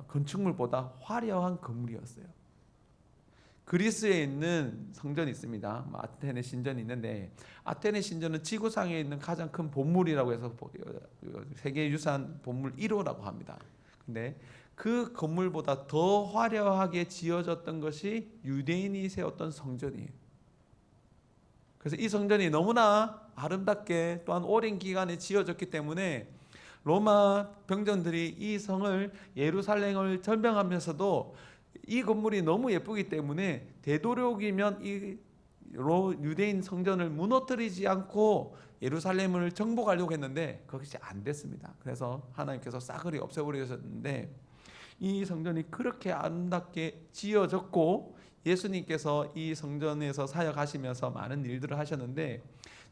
건축물보다 화려한 건물이었어요. 그리스에 있는 성전이 있습니다. 아테네 신전이 있는데 아테네 신전은 지구상에 있는 가장 큰 본물이라고 해서 세계유산 본물 1호라고 합니다. 근데 그 건물보다 더 화려하게 지어졌던 것이 유대인이 세웠던 성전이에요. 그래서 이 성전이 너무나 아름답게 또한 오랜 기간에 지어졌기 때문에 로마 병정들이 이 성을 예루살렘을 점령하면서도 이 건물이 너무 예쁘기 때문에 되도록이면 이 유대인 성전을 무너뜨리지 않고 예루살렘을 정복하려고 했는데 그것이 안 됐습니다. 그래서 하나님께서 싸그리 없애버리셨는데 이 성전이 그렇게 아름답게 지어졌고 예수님께서 이 성전에서 사역하시면서 많은 일들을 하셨는데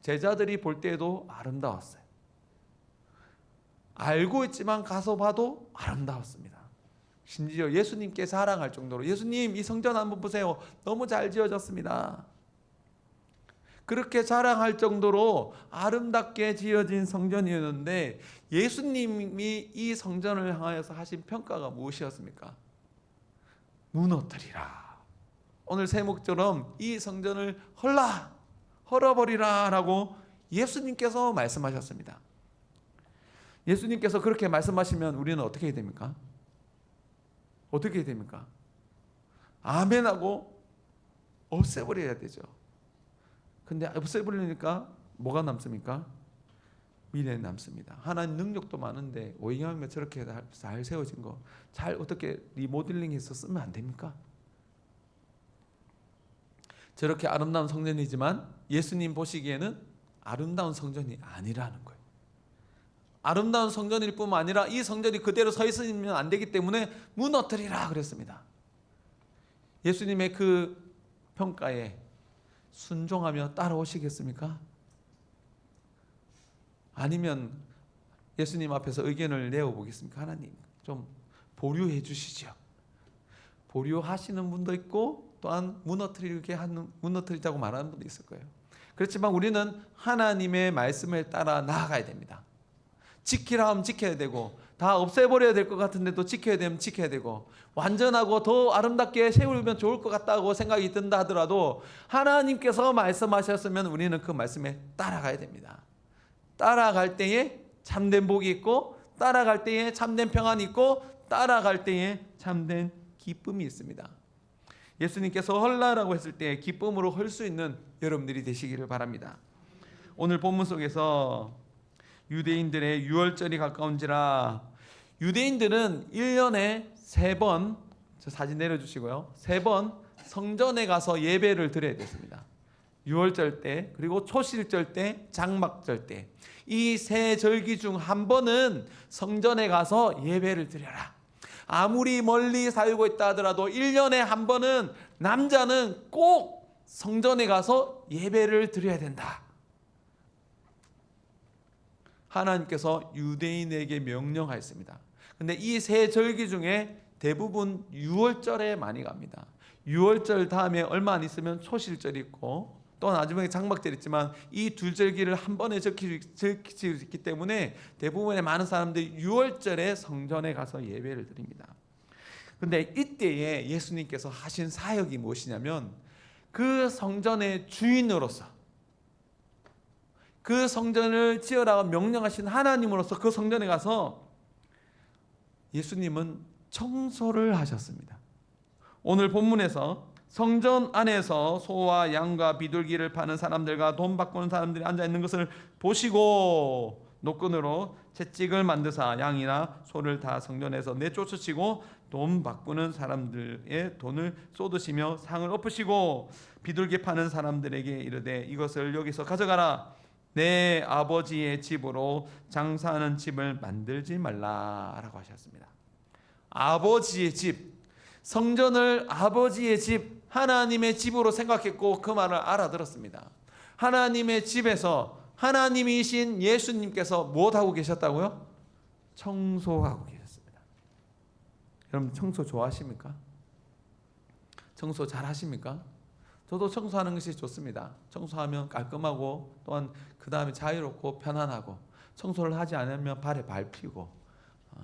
제자들이 볼 때에도 아름다웠어요. 알고 있지만 가서 봐도 아름다웠습니다. 심지어 예수님께 자랑할 정도로 예수님 이 성전 한번 보세요. 너무 잘 지어졌습니다. 그렇게 자랑할 정도로 아름답게 지어진 성전이었는데 예수님이 이 성전을 향하여서 하신 평가가 무엇이었습니까? 무너뜨리라. 오늘 제목처럼 이 성전을 헐어버리라 라고 예수님께서 말씀하셨습니다. 예수님께서 그렇게 말씀하시면 우리는 어떻게 해야 됩니까? 어떻게 해야 됩니까? 아멘하고 없애버려야 되죠. 근데 없애버리니까 뭐가 남습니까? 미래에 남습니다. 하나님 능력도 많은데 오행하면 저렇게 잘 세워진 거 잘 어떻게 리모델링해서 쓰면 안 됩니까? 저렇게 아름다운 성전이지만 예수님 보시기에는 아름다운 성전이 아니라는 거예요. 아름다운 성전일 뿐만 아니라 이 성전이 그대로 서 있으면 안 되기 때문에 무너뜨리라 그랬습니다. 예수님의 그 평가에 순종하며 따라오시겠습니까? 아니면 예수님 앞에서 의견을 내어보겠습니까? 하나님 좀 보류해 주시죠. 보류하시는 분도 있고 또한 무너뜨리자고 말하는 분도 있을 거예요. 그렇지만 우리는 하나님의 말씀을 따라 나아가야 됩니다. 지키라 하면 지켜야 되고, 다 없애버려야 될 것 같은데도 지켜야 되면 지켜야 되고, 완전하고 더 아름답게 세우면 좋을 것 같다고 생각이 든다 하더라도 하나님께서 말씀하셨으면 우리는 그 말씀에 따라가야 됩니다. 따라갈 때에 참된 복이 있고, 따라갈 때에 참된 평안이 있고, 따라갈 때에 참된 기쁨이 있습니다. 예수님께서 헐라라고 했을 때 기쁨으로 헐 수 있는 여러분들이 되시기를 바랍니다. 오늘 본문 속에서 유대인들의 유월절이 가까운지라, 유대인들은 1년에 3번, 저 사진 내려주시고요, 3번 성전에 가서 예배를 드려야 됐습니다. 유월절 때, 그리고 초실절 때, 장막절 때, 이 세 절기 중 한 번은 성전에 가서 예배를 드려라. 아무리 멀리 살고 있다 하더라도 1년에 한 번은 남자는 꼭 성전에 가서 예배를 드려야 된다. 하나님께서 유대인에게 명령하였습니다. 근데 이 세 절기 중에 대부분 6월절에 많이 갑니다. 6월절 다음에 얼마 안 있으면 초실절이 있고, 또 나중에 장막절이 있지만 이 두 절기를 한 번에 지킬 수 있기 때문에 대부분의 많은 사람들이 6월절에 성전에 가서 예배를 드립니다. 근데 이때에 예수님께서 하신 사역이 무엇이냐면, 그 성전의 주인으로서, 그 성전을 지으라고 명령하신 하나님으로서 그 성전에 가서 예수님은 청소를 하셨습니다. 오늘 본문에서 성전 안에서 소와 양과 비둘기를 파는 사람들과 돈 바꾸는 사람들이 앉아 있는 것을 보시고 노끈으로 채찍을 만드사 양이나 소를 다 성전에서 내쫓으시고 돈 바꾸는 사람들의 돈을 쏟으시며 상을 엎으시고 비둘기 파는 사람들에게 이르되 이것을 여기서 가져가라. 내 아버지의 집으로 장사하는 집을 만들지 말라라고 하셨습니다. 아버지의 집, 성전을 아버지의 집, 하나님의 집으로 생각했고 그 말을 알아들었습니다. 하나님의 집에서 하나님이신 예수님께서 무엇하고 계셨다고요? 청소하고 계셨습니다. 여러분 청소 좋아하십니까? 청소 잘 하십니까? 저도 청소하는 것이 좋습니다. 청소하면 깔끔하고 또한 그 다음에 자유롭고 편안하고, 청소를 하지 않으면 발에 밟히고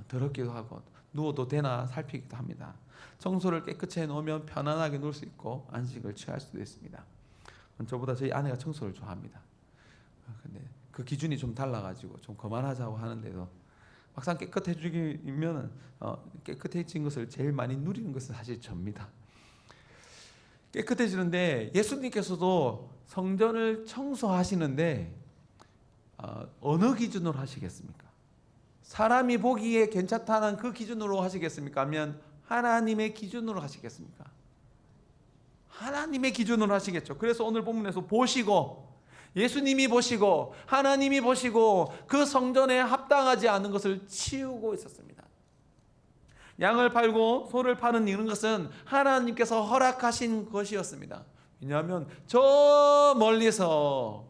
더럽기도 하고 누워도 되나 살피기도 합니다. 청소를 깨끗이 해놓으면 편안하게 누울 수 있고 안식을 취할 수도 있습니다. 저보다 저희 아내가 청소를 좋아합니다. 근데 그 기준이 좀 달라가지고 좀 그만하자고 하는데도 막상 깨끗해지면 깨끗해진 것을 제일 많이 누리는 것은 사실 접니다. 깨끗해지는데 예수님께서도 성전을 청소하시는데 어느 기준으로 하시겠습니까? 사람이 보기에 괜찮다는 그 기준으로 하시겠습니까? 아니면 하나님의 기준으로 하시겠습니까? 하나님의 기준으로 하시겠죠. 그래서 오늘 본문에서 보시고, 예수님이 보시고 하나님이 보시고 그 성전에 합당하지 않은 것을 치우고 있었습니다. 양을 팔고 소를 파는 이런 것은 하나님께서 허락하신 것이었습니다. 왜냐하면 저 멀리서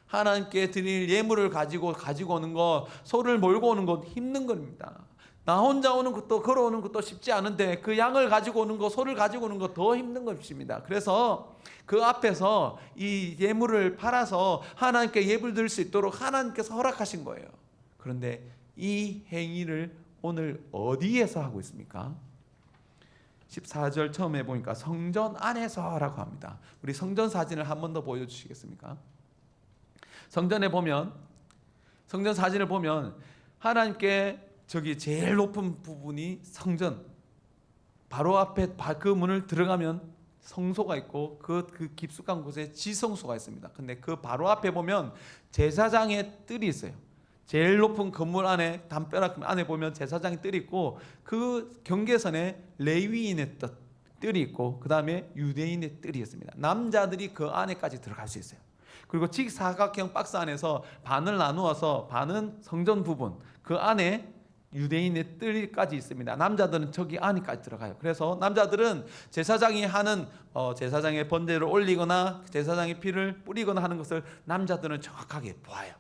하나님께 드릴 예물을 가지고 오는 것, 소를 몰고 오는 것 힘든 겁니다. 나 혼자 오는 것도 걸어오는 것도 쉽지 않은데 그 양을 가지고 오는 것, 소를 가지고 오는 것 더 힘든 것입니다. 그래서 그 앞에서 이 예물을 팔아서 하나님께 예물 드릴 수 있도록 하나님께서 허락하신 거예요. 그런데 이 행위를 오늘 어디에서 하고 있습니까? 14절 처음에 보니까 성전 안에서라고 합니다. 우리 성전 사진을 한 번 더 보여주시겠습니까? 성전에 보면, 성전 사진을 보면 하나님께 저기 제일 높은 부분이 성전, 바로 앞에 그 문을 들어가면 성소가 있고 그 깊숙한 곳에 지성소가 있습니다. 근데 그 바로 앞에 보면 제사장의 뜰이 있어요. 제일 높은 건물 안에, 담벼락 안에 보면 제사장의 뜰이 있고 그 경계선에 레위인의 뜰이 있고 그 다음에 유대인의 뜰이 있습니다. 남자들이 그 안에까지 들어갈 수 있어요. 그리고 직사각형 박스 안에서 반을 나누어서 반은 성전 부분, 그 안에 유대인의 뜰까지 있습니다. 남자들은 저기 안에까지 들어가요. 그래서 남자들은 제사장이 하는 제사장의 번제를 올리거나 제사장의 피를 뿌리거나 하는 것을 남자들은 정확하게 보아요.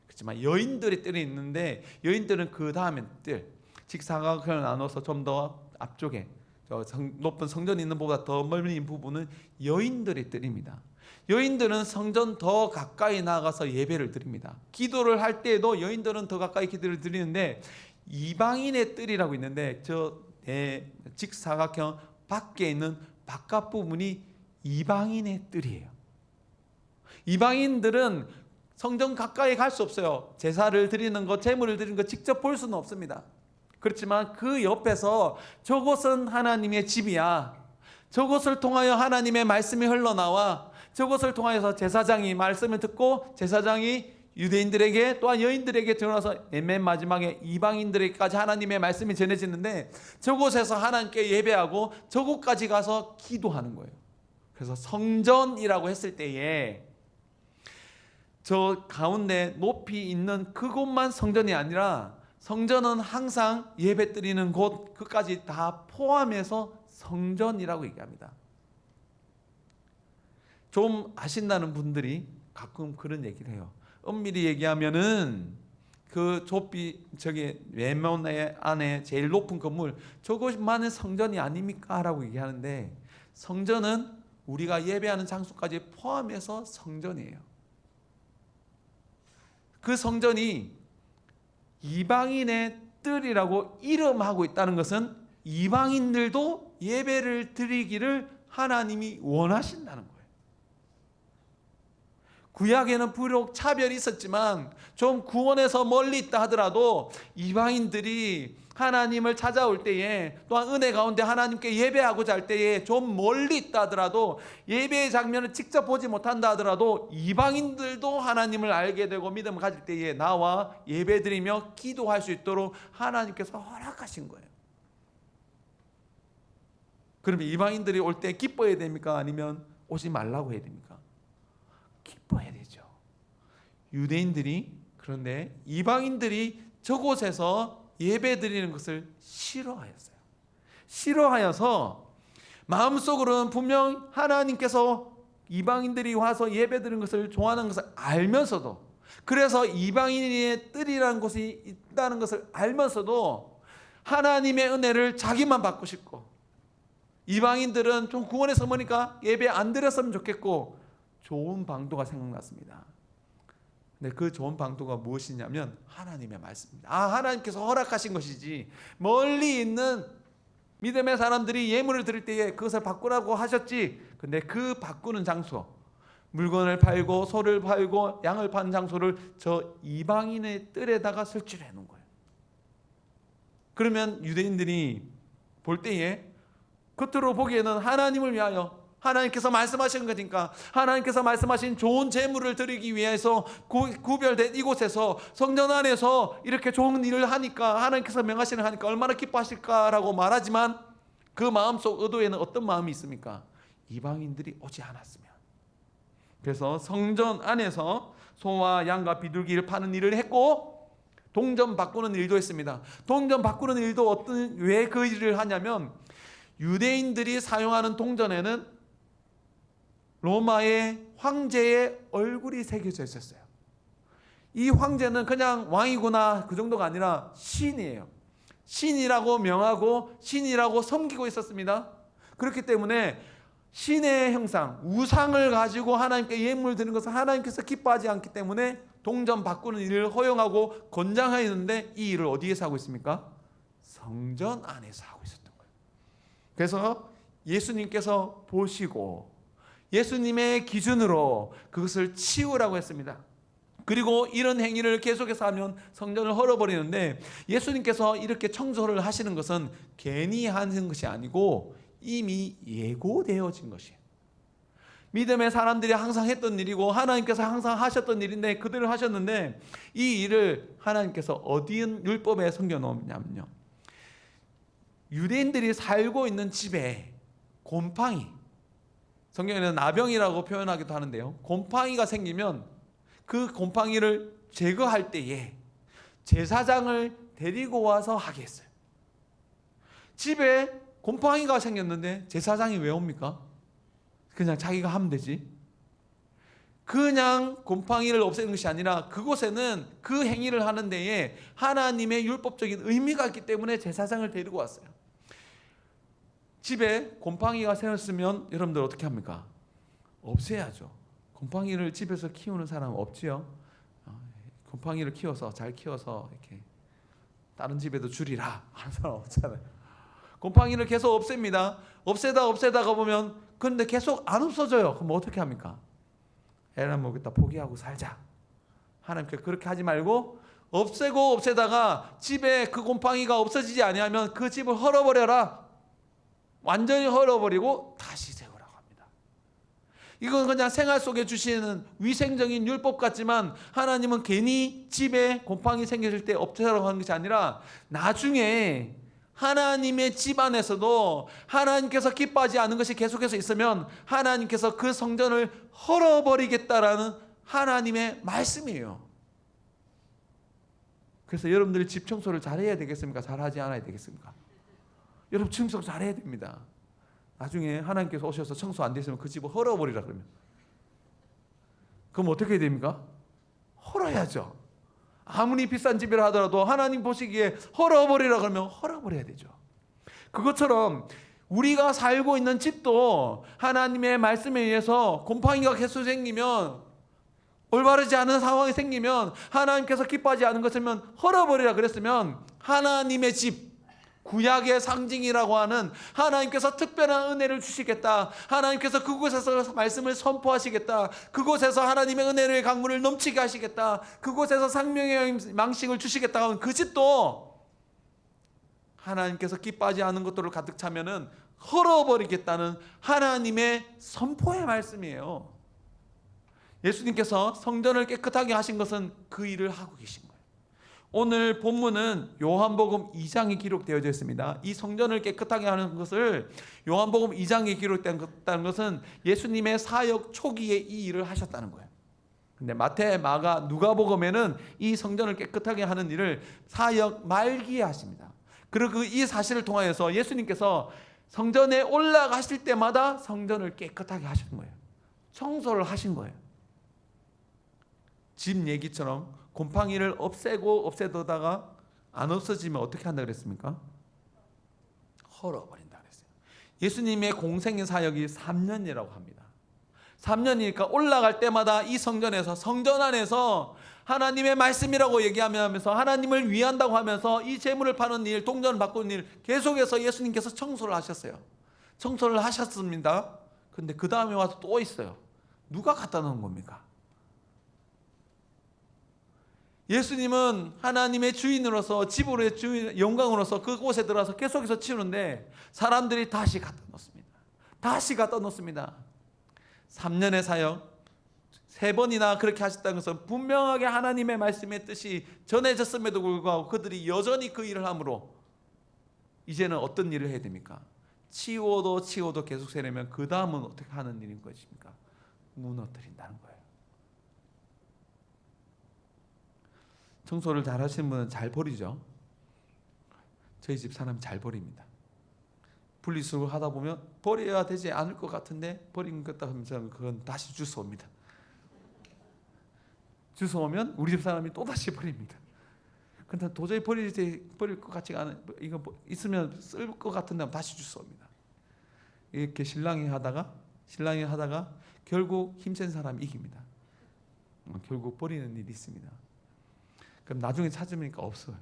그렇지만 여인들의 뜰이 있는데 여인들은 그 다음에 뜰, 직사각형을 나눠서 좀 더 앞쪽에 높은 성전이 있는 곳보다 더 멀리 부분은 여인들의 뜰입니다. 여인들은 성전 더 가까이 나가서 예배를 드립니다. 기도를 할 때에도 여인들은 더 가까이 기도를 드리는데, 이방인의 뜰이라고 있는데 저 직사각형 밖에 있는 바깥 부분이 이방인의 뜰이에요. 이방인들은 성전 가까이 갈 수 없어요. 제사를 드리는 것, 제물을 드리는 것 직접 볼 수는 없습니다. 그렇지만 그 옆에서 저곳은 하나님의 집이야, 저곳을 통하여 하나님의 말씀이 흘러나와, 저곳을 통하여서 제사장이 말씀을 듣고 제사장이 유대인들에게 또한 여인들에게 들어와서 맨 마지막에 이방인들에게까지 하나님의 말씀이 전해지는데, 저곳에서 하나님께 예배하고 저곳까지 가서 기도하는 거예요. 그래서 성전이라고 했을 때에 저 가운데 높이 있는 그곳만 성전이 아니라, 성전은 항상 예배 드리는 곳 그까지 다 포함해서 성전이라고 얘기합니다. 좀 아신다는 분들이 가끔 그런 얘기를 해요. 엄밀히 얘기하면은 그 저기 외면 안에 제일 높은 건물 저것만은 성전이 아닙니까? 라고 얘기하는데, 성전은 우리가 예배하는 장소까지 포함해서 성전이에요. 그 성전이 이방인의 뜰이라고 이름하고 있다는 것은 이방인들도 예배를 드리기를 하나님이 원하신다는 거예요. 구약에는 비록 차별이 있었지만 좀 구원에서 멀리 있다 하더라도 이방인들이 하나님을 찾아올 때에, 또한 은혜 가운데 하나님께 예배하고자 할 때에 좀 멀리 있다 하더라도, 예배의 장면을 직접 보지 못한다 하더라도 이방인들도 하나님을 알게 되고 믿음을 가질 때에 나와 예배드리며 기도할 수 있도록 하나님께서 허락하신 거예요. 그러면 이방인들이 올 때 기뻐해야 됩니까? 아니면 오지 말라고 해야 됩니까? 기뻐해야 되죠. 유대인들이, 그런데 이방인들이 저곳에서 예배 드리는 것을 싫어하였어요. 싫어하여서 마음속으로는 분명 하나님께서 이방인들이 와서 예배 드리는 것을 좋아하는 것을 알면서도, 그래서 이방인의 뜰이라는 곳이 있다는 것을 알면서도 하나님의 은혜를 자기만 받고 싶고, 이방인들은 좀 구원에서 머니까 예배 안 드렸으면 좋겠고, 좋은 방도가 생각났습니다. 근데 그 좋은 방도가 무엇이냐면 하나님의 말씀입니다. 하나님께서 허락하신 것이지, 멀리 있는 믿음의 사람들이 예물을 드릴 때에 그것을 바꾸라고 하셨지. 근데 그 바꾸는 장소, 물건을 팔고 소를 팔고 양을 파는 장소를 저 이방인의 뜰에다가 설치해 놓은 거예요. 그러면 유대인들이 볼 때에 겉으로 보기에는 하나님을 위하여, 하나님께서 말씀하신 거니까, 하나님께서 말씀하신 좋은 제물을 드리기 위해서 구별된 이곳에서 성전 안에서 이렇게 좋은 일을 하니까, 하나님께서 명하시는 하니까 얼마나 기뻐하실까라고 말하지만, 그 마음속 의도에는 어떤 마음이 있습니까? 이방인들이 오지 않았으면. 그래서 성전 안에서 소와 양과 비둘기를 파는 일을 했고, 동전 바꾸는 일도 했습니다. 동전 바꾸는 일도 왜 그 일을 하냐면, 유대인들이 사용하는 동전에는 로마의 황제의 얼굴이 새겨져 있었어요. 이 황제는 그냥 왕이구나 그 정도가 아니라 신이에요. 신이라고 명하고 신이라고 섬기고 있었습니다. 그렇기 때문에 신의 형상, 우상을 가지고 하나님께 예물을 드리는 것을 하나님께서 기뻐하지 않기 때문에 동전 바꾸는 일을 허용하고 권장하였는데, 이 일을 어디에서 하고 있습니까? 성전 안에서 하고 있었던 거예요. 그래서 예수님께서 보시고 예수님의 기준으로 그것을 치우라고 했습니다. 그리고 이런 행위를 계속해서 하면 성전을 헐어버리는데, 예수님께서 이렇게 청소를 하시는 것은 괜히 하는 것이 아니고 이미 예고되어진 것이에요. 믿음의 사람들이 항상 했던 일이고 하나님께서 항상 하셨던 일인데 그들을 하셨는데, 이 일을 하나님께서 어디 율법에 숨겨놓냐면요, 유대인들이 살고 있는 집에 곰팡이, 성경에는 나병이라고 표현하기도 하는데요, 곰팡이가 생기면 그 곰팡이를 제거할 때에 제사장을 데리고 와서 하게 했어요. 집에 곰팡이가 생겼는데 제사장이 왜 옵니까? 그냥 자기가 하면 되지. 그냥 곰팡이를 없애는 것이 아니라 그곳에는 그 행위를 하는 데에 하나님의 율법적인 의미가 있기 때문에 제사장을 데리고 왔어요. 집에 곰팡이가 생겼으면 여러분들 어떻게 합니까? 없애야죠. 곰팡이를 집에서 키우는 사람은 없지요. 곰팡이를 키워서 잘 키워서 이렇게 다른 집에도 줄이라 하는 사람 없잖아요. 곰팡이를 계속 없앱니다. 없애다가 보면 근데 계속 안 없어져요. 그럼 어떻게 합니까? 에라 먹겠다 포기하고 살자. 하나님께 그렇게 하지 말고 없애다가 집에 그 곰팡이가 없어지지 아니하면 그 집을 헐어버려라. 완전히 헐어버리고 다시 세우라고 합니다. 이건 그냥 생활 속에 주시는 위생적인 율법 같지만 하나님은 괜히 집에 곰팡이 생겼을 때 없애라고 하는 것이 아니라 나중에 하나님의 집 안에서도 하나님께서 기뻐하지 않은 것이 계속해서 있으면 하나님께서 그 성전을 헐어버리겠다라는 하나님의 말씀이에요. 그래서 여러분들이 집 청소를 잘해야 되겠습니까? 잘하지 않아야 되겠습니까? 여러분 청소 잘해야 됩니다. 나중에 하나님께서 오셔서 청소 안 됐으면 그 집을 헐어버리라 그러면 그럼 어떻게 해야 됩니까? 헐어야죠. 아무리 비싼 집이라 하더라도 하나님 보시기에 헐어버리라 그러면 헐어버려야 되죠. 그것처럼 우리가 살고 있는 집도 하나님의 말씀에 의해서 곰팡이가 계속 생기면 올바르지 않은 상황이 생기면 하나님께서 기뻐하지 않은 것이면 헐어버리라 그랬으면 하나님의 집 구약의 상징이라고 하는 하나님께서 특별한 은혜를 주시겠다. 하나님께서 그곳에서 말씀을 선포하시겠다. 그곳에서 하나님의 은혜의 강물을 넘치게 하시겠다. 그곳에서 생명의 망식을 주시겠다 하는 그 집도 하나님께서 기뻐하지 않은 것들을 가득 차면은 헐어버리겠다는 하나님의 선포의 말씀이에요. 예수님께서 성전을 깨끗하게 하신 것은 그 일을 하고 계신 거예요. 오늘 본문은 요한복음 2장에 기록되어져 있습니다. 이 성전을 깨끗하게 하는 것을 요한복음 2장에 기록되었다는 것은 예수님의 사역 초기에 이 일을 하셨다는 거예요. 근데 마태, 마가, 누가복음에는 이 성전을 깨끗하게 하는 일을 사역 말기에 하십니다. 그리고 이 사실을 통하여서 예수님께서 성전에 올라가실 때마다 성전을 깨끗하게 하신 거예요. 청소를 하신 거예요. 집 얘기처럼 곰팡이를 없애다가 안 없어지면 어떻게 한다 그랬습니까? 헐어버린다 그랬어요. 예수님의 공생의 사역이 3년이라고 합니다. 3년이니까 올라갈 때마다 이 성전에서 성전 안에서 하나님의 말씀이라고 얘기하면서 하나님을 위한다고 하면서 이 재물을 파는 일, 동전을 바꾸는 일 계속해서 예수님께서 청소를 하셨어요. 청소를 하셨습니다. 근데 그 다음에 와서 또 있어요. 누가 갖다 놓은 겁니까? 예수님은 하나님의 주인으로서 집으로의 주인 영광으로서 그곳에 들어가서 계속해서 치우는데 사람들이 다시 갖다 놓습니다. 다시 갖다 놓습니다. 3년의 사역 3번이나 그렇게 하셨다는 것은 분명하게 하나님의 말씀의 뜻이 전해졌음에도 불구하고 그들이 여전히 그 일을 함으로 이제는 어떤 일을 해야 됩니까? 치워도 계속 세려면 그 다음은 어떻게 하는 일인 것입니까? 무너뜨린다는 거예요. 청소를 잘 하시는 분은 잘 버리죠. 저희 집 사람이 잘 버립니다. 분리수거를 하다 보면 버려야 되지 않을 것 같은데 버린 것 같다 하면서 그건 다시 주워옵니다. 주워오면 우리 집 사람이 또 다시 버립니다. 근데 도저히 버릴 것 같지가 않아요. 이거 있으면 쓸 것 같은데 다시 주워옵니다. 이렇게 신랑이 하다가 결국 힘센 사람이 이깁니다. 결국 버리는 일이 있습니다. 그럼 나중에 찾으니까 없어요.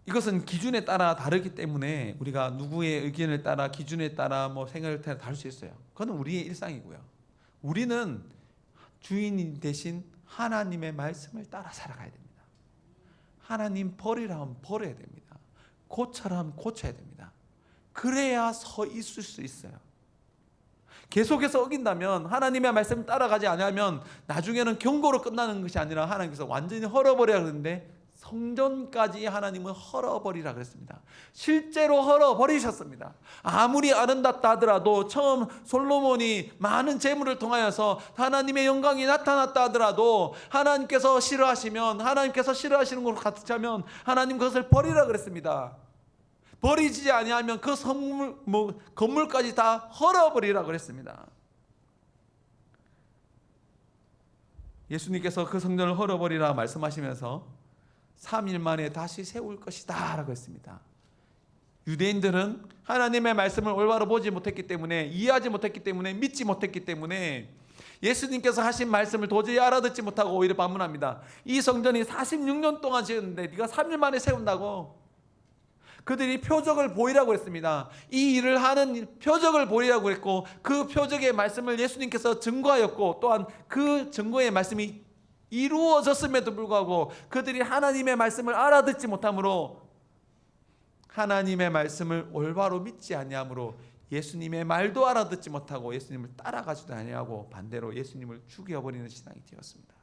이것은 기준에 따라 다르기 때문에 우리가 누구의 의견에 따라 기준에 따라 뭐 생각에 따라 다를 수 있어요. 그건 우리의 일상이고요. 우리는 주인이 되신 하나님의 말씀을 따라 살아가야 됩니다. 하나님 버리라 하면 버려야 됩니다. 고쳐라 하면 고쳐야 됩니다. 그래야 서 있을 수 있어요. 계속해서 어긴다면 하나님의 말씀 따라가지 않으면 나중에는 경고로 끝나는 것이 아니라 하나님께서 완전히 헐어버려야 하는데 성전까지 하나님은 헐어버리라 그랬습니다. 실제로 헐어버리셨습니다. 아무리 아름답다 하더라도 처음 솔로몬이 많은 재물을 통하여서 하나님의 영광이 나타났다 하더라도 하나님께서 싫어하시면 하나님께서 싫어하시는 것으로 가득 차면 하나님 그것을 버리라 그랬습니다. 버리지 아니하면 그 건물까지 다 헐어버리라 그랬습니다. 예수님께서 그 성전을 헐어버리라 말씀하시면서 3일 만에 다시 세울 것이다 라고 했습니다. 유대인들은 하나님의 말씀을 올바로 보지 못했기 때문에, 이해하지 못했기 때문에, 믿지 못했기 때문에 예수님께서 하신 말씀을 도저히 알아듣지 못하고 오히려 반문합니다. 이 성전이 46년 동안 지었는데 네가 3일 만에 세운다고. 그들이 표적을 보이라고 했습니다. 이 일을 하는 표적을 보이라고 했고, 그 표적의 말씀을 예수님께서 증거하였고, 또한 그 증거의 말씀이 이루어졌음에도 불구하고 그들이 하나님의 말씀을 알아듣지 못함으로, 하나님의 말씀을 올바로 믿지 아니함으로 예수님의 말도 알아듣지 못하고 예수님을 따라가지도 아니하고 반대로 예수님을 죽여버리는 신앙이 되었습니다.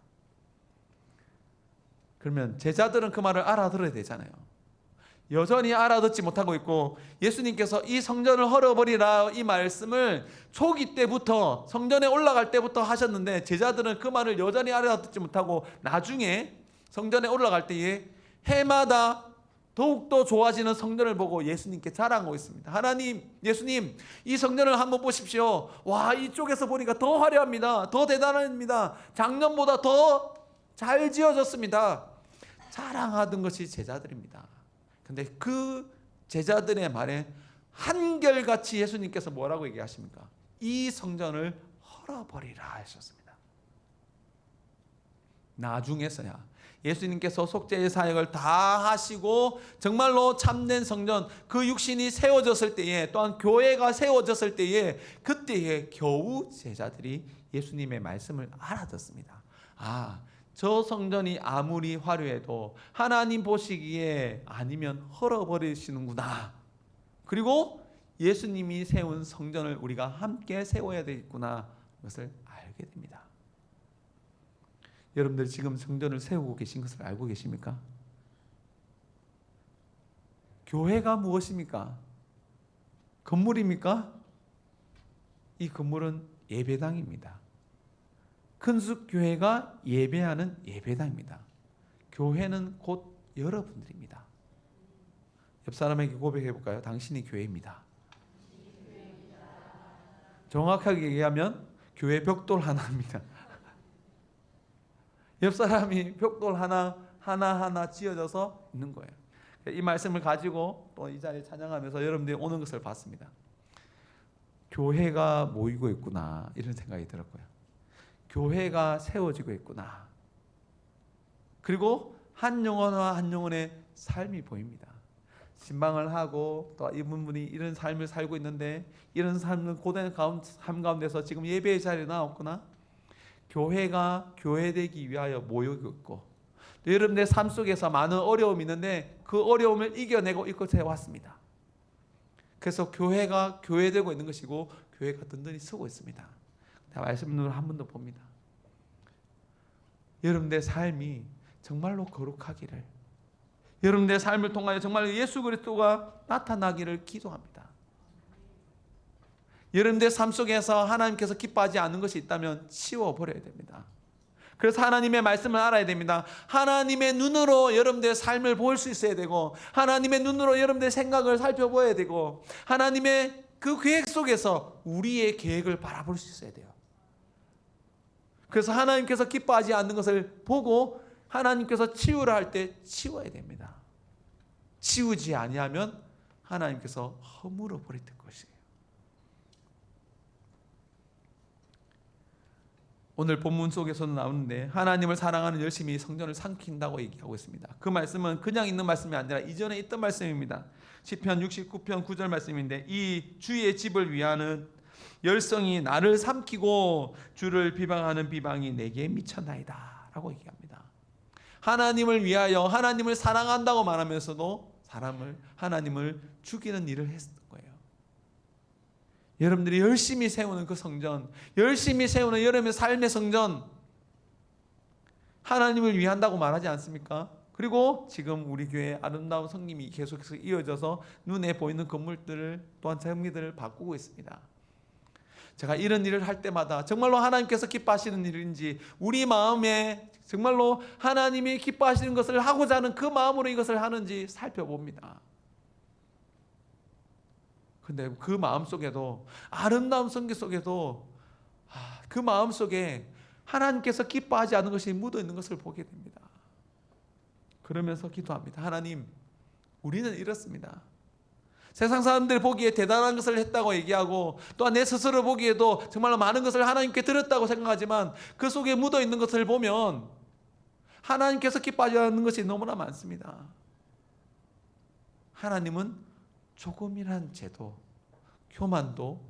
그러면 제자들은 그 말을 알아들어야 되잖아요. 여전히 알아듣지 못하고 있고, 예수님께서 이 성전을 헐어버리라 이 말씀을 초기 때부터, 성전에 올라갈 때부터 하셨는데 제자들은 그 말을 여전히 알아듣지 못하고 나중에 성전에 올라갈 때에 해마다 더욱더 좋아지는 성전을 보고 예수님께 자랑하고 있습니다. 하나님, 예수님, 이 성전을 한번 보십시오. 와, 이쪽에서 보니까 더 화려합니다. 더 대단합니다. 작년보다 더 잘 지어졌습니다. 자랑하던 것이 제자들입니다. 근데 그 제자들의 말에 한결같이 예수님께서 뭐라고 얘기하십니까? 이 성전을 헐어버리라 하셨습니다. 나중에서야 예수님께서 속죄의 사역을 다 하시고 정말로 참된 성전, 그 육신이 세워졌을 때에, 또한 교회가 세워졌을 때에, 그때에 겨우 제자들이 예수님의 말씀을 알아듣습니다. 아, 저 성전이 아무리 화려해도 하나님 보시기에 아니면 헐어버리시는구나. 그리고 예수님이 세운 성전을 우리가 함께 세워야 되겠구나, 그것을 알게 됩니다. 여러분들 지금 성전을 세우고 계신 것을 알고 계십니까? 교회가 무엇입니까? 건물입니까? 이 건물은 예배당입니다. 큰숲교회가 예배하는 예배당입니다. 교회는 곧 여러분들입니다. 옆 사람에게 고백해 볼까요? 당신이 교회입니다. 정확하게 얘기하면 교회 벽돌 하나입니다. 옆 사람이 벽돌 하나 지어져서 있는 거예요. 이 말씀을 가지고 또 이 자리에 찬양하면서 여러분들이 오는 것을 봤습니다. 교회가 모이고 있구나, 이런 생각이 들었고요. 교회가 세워지고 있구나. 그리고 한 영혼과 한 영혼의 삶이 보입니다. 신방을 하고 또 이분이 이런 삶을 살고 있는데, 이런 삶은 고된 삶 가운데서 지금 예배의 자리에 나왔구나. 교회가 교회되기 위하여 모이고 있고, 또 여러분의 삶 속에서 많은 어려움이 있는데 그 어려움을 이겨내고 이곳에 왔습니다. 그래서 교회가 교회되고 있는 것이고, 교회가 든든히 서고 있습니다. 말씀을 한 번 더 봅니다. 여러분의 삶이 정말로 거룩하기를, 여러분의 삶을 통하여 정말 예수 그리스도가 나타나기를 기도합니다. 여러분의 삶 속에서 하나님께서 기뻐하지 않는 것이 있다면 치워버려야 됩니다. 그래서 하나님의 말씀을 알아야 됩니다. 하나님의 눈으로 여러분들의 삶을 볼 수 있어야 되고, 하나님의 눈으로 여러분들의 생각을 살펴봐야 되고, 하나님의 그 계획 속에서 우리의 계획을 바라볼 수 있어야 돼요. 그래서 하나님께서 기뻐하지 않는 것을 보고 하나님께서 치우라 할 때 치워야 됩니다. 치우지 아니하면 하나님께서 허물어 버릴 것이에요. 오늘 본문 속에서는 나오는데, 하나님을 사랑하는 열심히 성전을 삼킨다고 얘기하고 있습니다. 그 말씀은 그냥 있는 말씀이 아니라 이전에 있던 말씀입니다. 시편 69편 9절 말씀인데, 이 주의 집을 위하는 열성이 나를 삼키고 주를 비방하는 비방이 내게 미쳤나이다 라고 얘기합니다. 하나님을 위하여 하나님을 사랑한다고 말하면서도 하나님을 죽이는 일을 했던 거예요. 여러분들이 열심히 세우는 그 성전, 열심히 세우는 여러분의 삶의 성전, 하나님을 위한다고 말하지 않습니까? 그리고 지금 우리 교회 아름다운 성김이 계속해서 이어져서 눈에 보이는 건물들을, 또한 장미들을 바꾸고 있습니다. 제가 이런 일을 할 때마다 정말로 하나님께서 기뻐하시는 일인지, 우리 마음에 정말로 하나님이 기뻐하시는 것을 하고자 하는 그 마음으로 이것을 하는지 살펴봅니다. 근데 그 마음 속에도, 아름다운 성경 속에도 그 마음 속에 하나님께서 기뻐하지 않은 것이 묻어 있는 것을 보게 됩니다. 그러면서 기도합니다. 하나님, 우리는 이렇습니다. 세상 사람들이 보기에 대단한 것을 했다고 얘기하고 또한 내 스스로 보기에도 정말로 많은 것을 하나님께 드렸다고 생각하지만 그 속에 묻어 있는 것을 보면 하나님께서 기뻐하지 않는 것이 너무나 많습니다. 하나님은 조금이란 죄도 교만도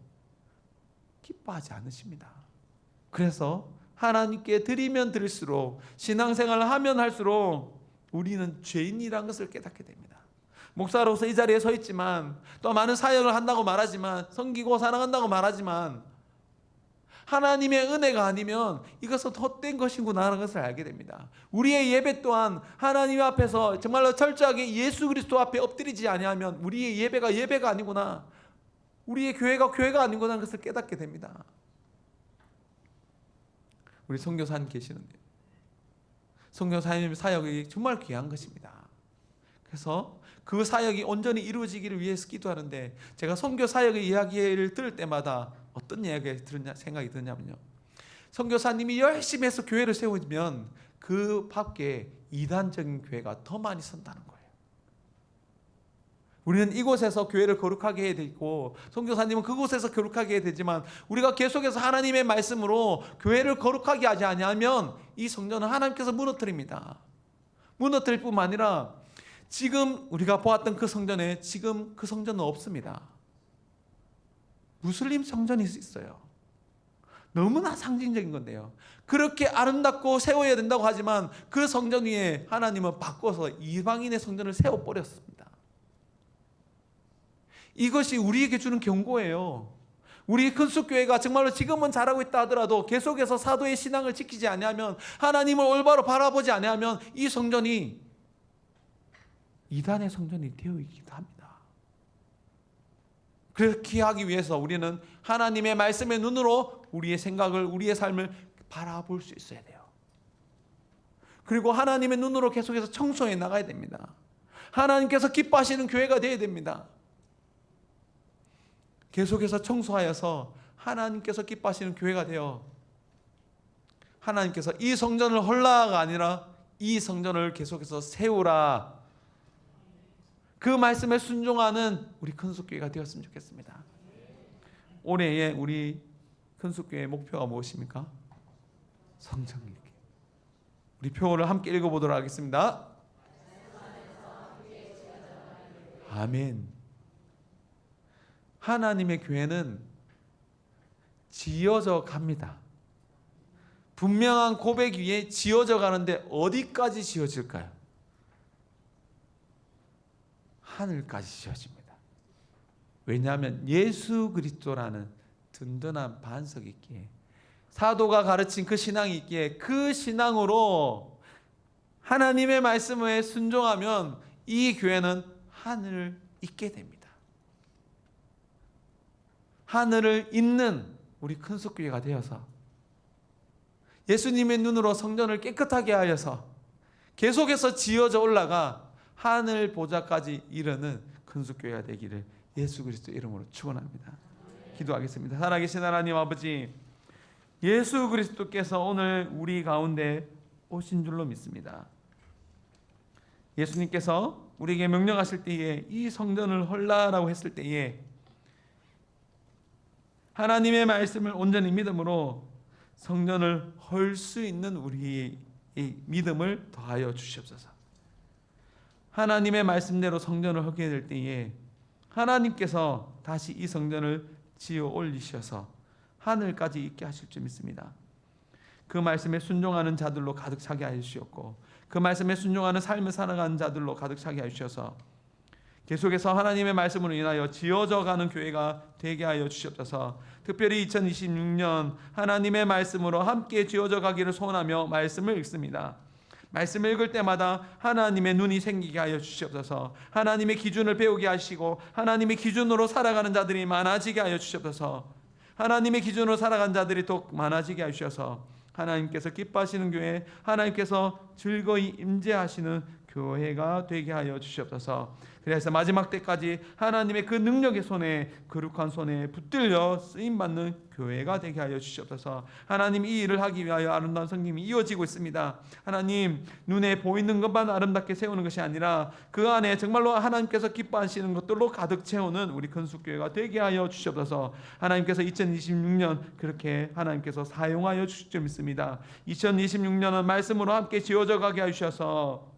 기뻐하지 않으십니다. 그래서 하나님께 드리면 드릴수록 신앙생활을 하면 할수록 우리는 죄인이라는 것을 깨닫게 됩니다. 목사로서 이 자리에 서 있지만 또 많은 사역을 한다고 말하지만 섬기고 사랑한다고 말하지만 하나님의 은혜가 아니면 이것은 헛된 것이구나 하는 것을 알게 됩니다. 우리의 예배 또한 하나님 앞에서 정말로 철저하게 예수 그리스도 앞에 엎드리지 아니하면 우리의 예배가 아니구나, 우리의 교회가 아니구나 하는 것을 깨닫게 됩니다. 우리 선교사님 계시는데 선교사님 사역이 정말 귀한 것입니다. 그래서 그 사역이 온전히 이루어지기를 위해서 기도하는데 제가 선교 사역의 이야기를 들을 때마다 어떤 이야기가 생각이 드냐면요, 선교사님이 열심히 해서 교회를 세우면 그 밖에 이단적인 교회가 더 많이 선다는 거예요. 우리는 이곳에서 교회를 거룩하게 해야 되고 선교사님은 그곳에서 거룩하게 해야 되지만 우리가 계속해서 하나님의 말씀으로 교회를 거룩하게 하지 아니하면 이 성전은 하나님께서 무너뜨립니다. 무너뜨릴 뿐만 아니라 지금 우리가 보았던 그 성전에 지금 그 성전은 없습니다. 무슬림 성전이 있어요. 너무나 상징적인 건데요, 그렇게 아름답고 세워야 된다고 하지만 그 성전 위에 하나님은 바꿔서 이방인의 성전을 세워버렸습니다. 이것이 우리에게 주는 경고예요. 우리 큰숙교회가 정말로 지금은 잘하고 있다 하더라도 계속해서 사도의 신앙을 지키지 아니하면, 하나님을 올바로 바라보지 아니하면 이 성전이 이단의 성전이 되어 있기도 합니다. 그렇게 하기 위해서 우리는 하나님의 말씀의 눈으로 우리의 생각을, 우리의 삶을 바라볼 수 있어야 돼요. 그리고 하나님의 눈으로 계속해서 청소해 나가야 됩니다. 하나님께서 기뻐하시는 교회가 되어야 됩니다. 계속해서 청소하여서 하나님께서 기뻐하시는 교회가 되어 하나님께서 이 성전을 헐라가 아니라 이 성전을 계속해서 세우라, 그 말씀에 순종하는 우리 큰숙교회가 되었으면 좋겠습니다. 올해의 우리 큰숙교회의 목표가 무엇입니까? 성전 읽기. 우리 표를 함께 읽어보도록 하겠습니다. 아멘. 하나님의 교회는 지어져 갑니다. 분명한 고백 위에 지어져 가는데 어디까지 지어질까요? 하늘까지 지어집니다. 왜냐하면 예수 그리스도라는 든든한 반석이 있기에, 사도가 가르친 그 신앙이 있기에, 그 신앙으로 하나님의 말씀에 순종하면 이 교회는 하늘을 잇게 됩니다. 하늘을 잇는 우리 큰숙교회가 되어서 예수님의 눈으로 성전을 깨끗하게 하여서 계속해서 지어져 올라가 하늘 보좌까지 이르는 큰숙교회가 되기를 예수 그리스도 이름으로 축원합니다. 기도하겠습니다. 살아계신 하나님 아버지, 예수 그리스도께서 오늘 우리 가운데 오신 줄로 믿습니다. 예수님께서 우리에게 명령하실 때에 이 성전을 헐라라고 했을 때에 하나님의 말씀을 온전히 믿음으로 성전을 헐 수 있는 우리의 믿음을 더하여 주시옵소서. 하나님의 말씀대로 성전을 헐게 될 때에 하나님께서 다시 이 성전을 지어 올리셔서 하늘까지 있게 하실 줄 믿습니다. 그 말씀에 순종하는 자들로 가득 차게 하여 주시옵고, 그 말씀에 순종하는 삶을 살아가는 자들로 가득 차게 하여 주셔서 계속해서 하나님의 말씀으로 인하여 지어져 가는 교회가 되게 하여 주시옵소서. 특별히 2026년 하나님의 말씀으로 함께 지어져 가기를 소원하며 말씀을 읽습니다. 말씀을 읽을 때마다 하나님의 눈이 생기게 하여 주시옵소서. 하나님의 기준을 배우게 하시고 하나님의 기준으로 살아가는 자들이 많아지게 하여 주시옵소서. 하나님의 기준으로 살아가는 자들이 더 많아지게 하여 주셔서 하나님께서 기뻐하시는 교회, 하나님께서 즐거이 임재하시는 교회가 되게 하여 주시옵소서. 그래서 마지막 때까지 하나님의 그 능력의 손에, 거룩한 손에 붙들려 쓰임받는 교회가 되게 하여 주시옵소서. 하나님, 이 일을 하기 위하여 아름다운 성김이 이어지고 있습니다. 하나님, 눈에 보이는 것만 아름답게 세우는 것이 아니라 그 안에 정말로 하나님께서 기뻐하시는 것들로 가득 채우는 우리 건축교회가 되게 하여 주시옵소서. 하나님께서 2026년 그렇게 하나님께서 사용하여 주실 줄 믿습니다. 2026년은 말씀으로 함께 지어져 가게 하셔서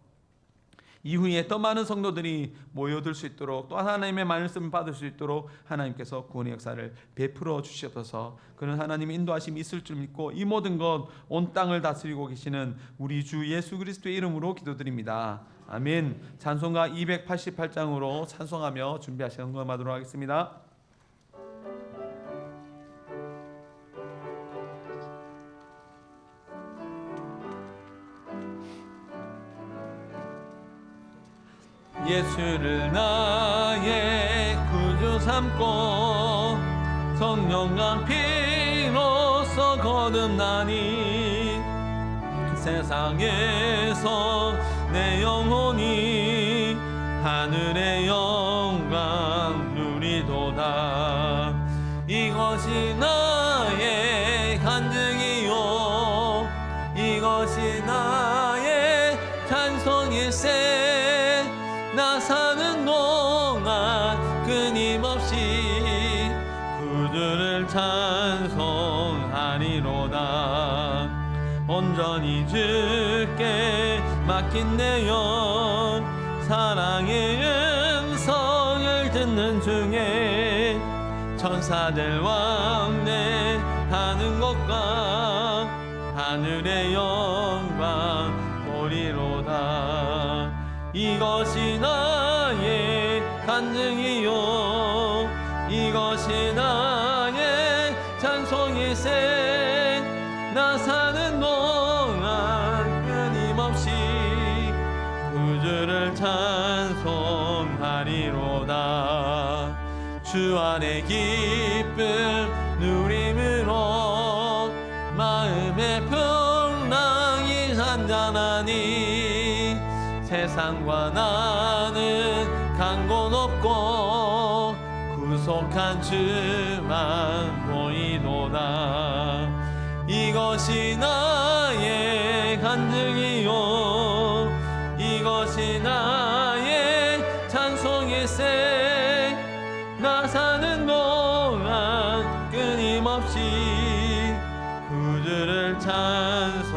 이후에 더 많은 성도들이 모여들 수 있도록, 또 하나님의 말씀을 받을 수 있도록 하나님께서 구원의 역사를 베풀어 주시옵소서. 그는 하나님의 인도하심이 있을 줄 믿고 이 모든 것 온 땅을 다스리고 계시는 우리 주 예수 그리스도의 이름으로 기도드립니다. 아멘. 찬송가 288장으로 찬송하며 준비하시는 거 마도록 하겠습니다. 예수를 나의 구주 삼고 성령과 피로써 거듭나니 세상에서 내 영혼이 하늘의 영광 누리도다. 이것이 나의 간증이요 이것이 나의 찬송일세. 나 사는 동안 끊임없이 구주를 찬송하리로다. 온전히 주께 맡긴 내 영 사랑의 음성을 듣는 중에 천사들 왕래하는 것과 하늘의 영광 보리로다. 이것이 나의 간증이요 이것이 나의 찬송일세. 나 사는 동안 끊임없이 구주를 찬송하리로다. 주 안에 기쁨 누림으로 마음의 풍랑이 잔잔하니 세상과 나는 강고 높고 구속한 주만 보이도다. 이것이 나의 간증이요 이것이 나의 찬송일세. 나 사는 동안 끊임없이 구주를 찬송하리로다.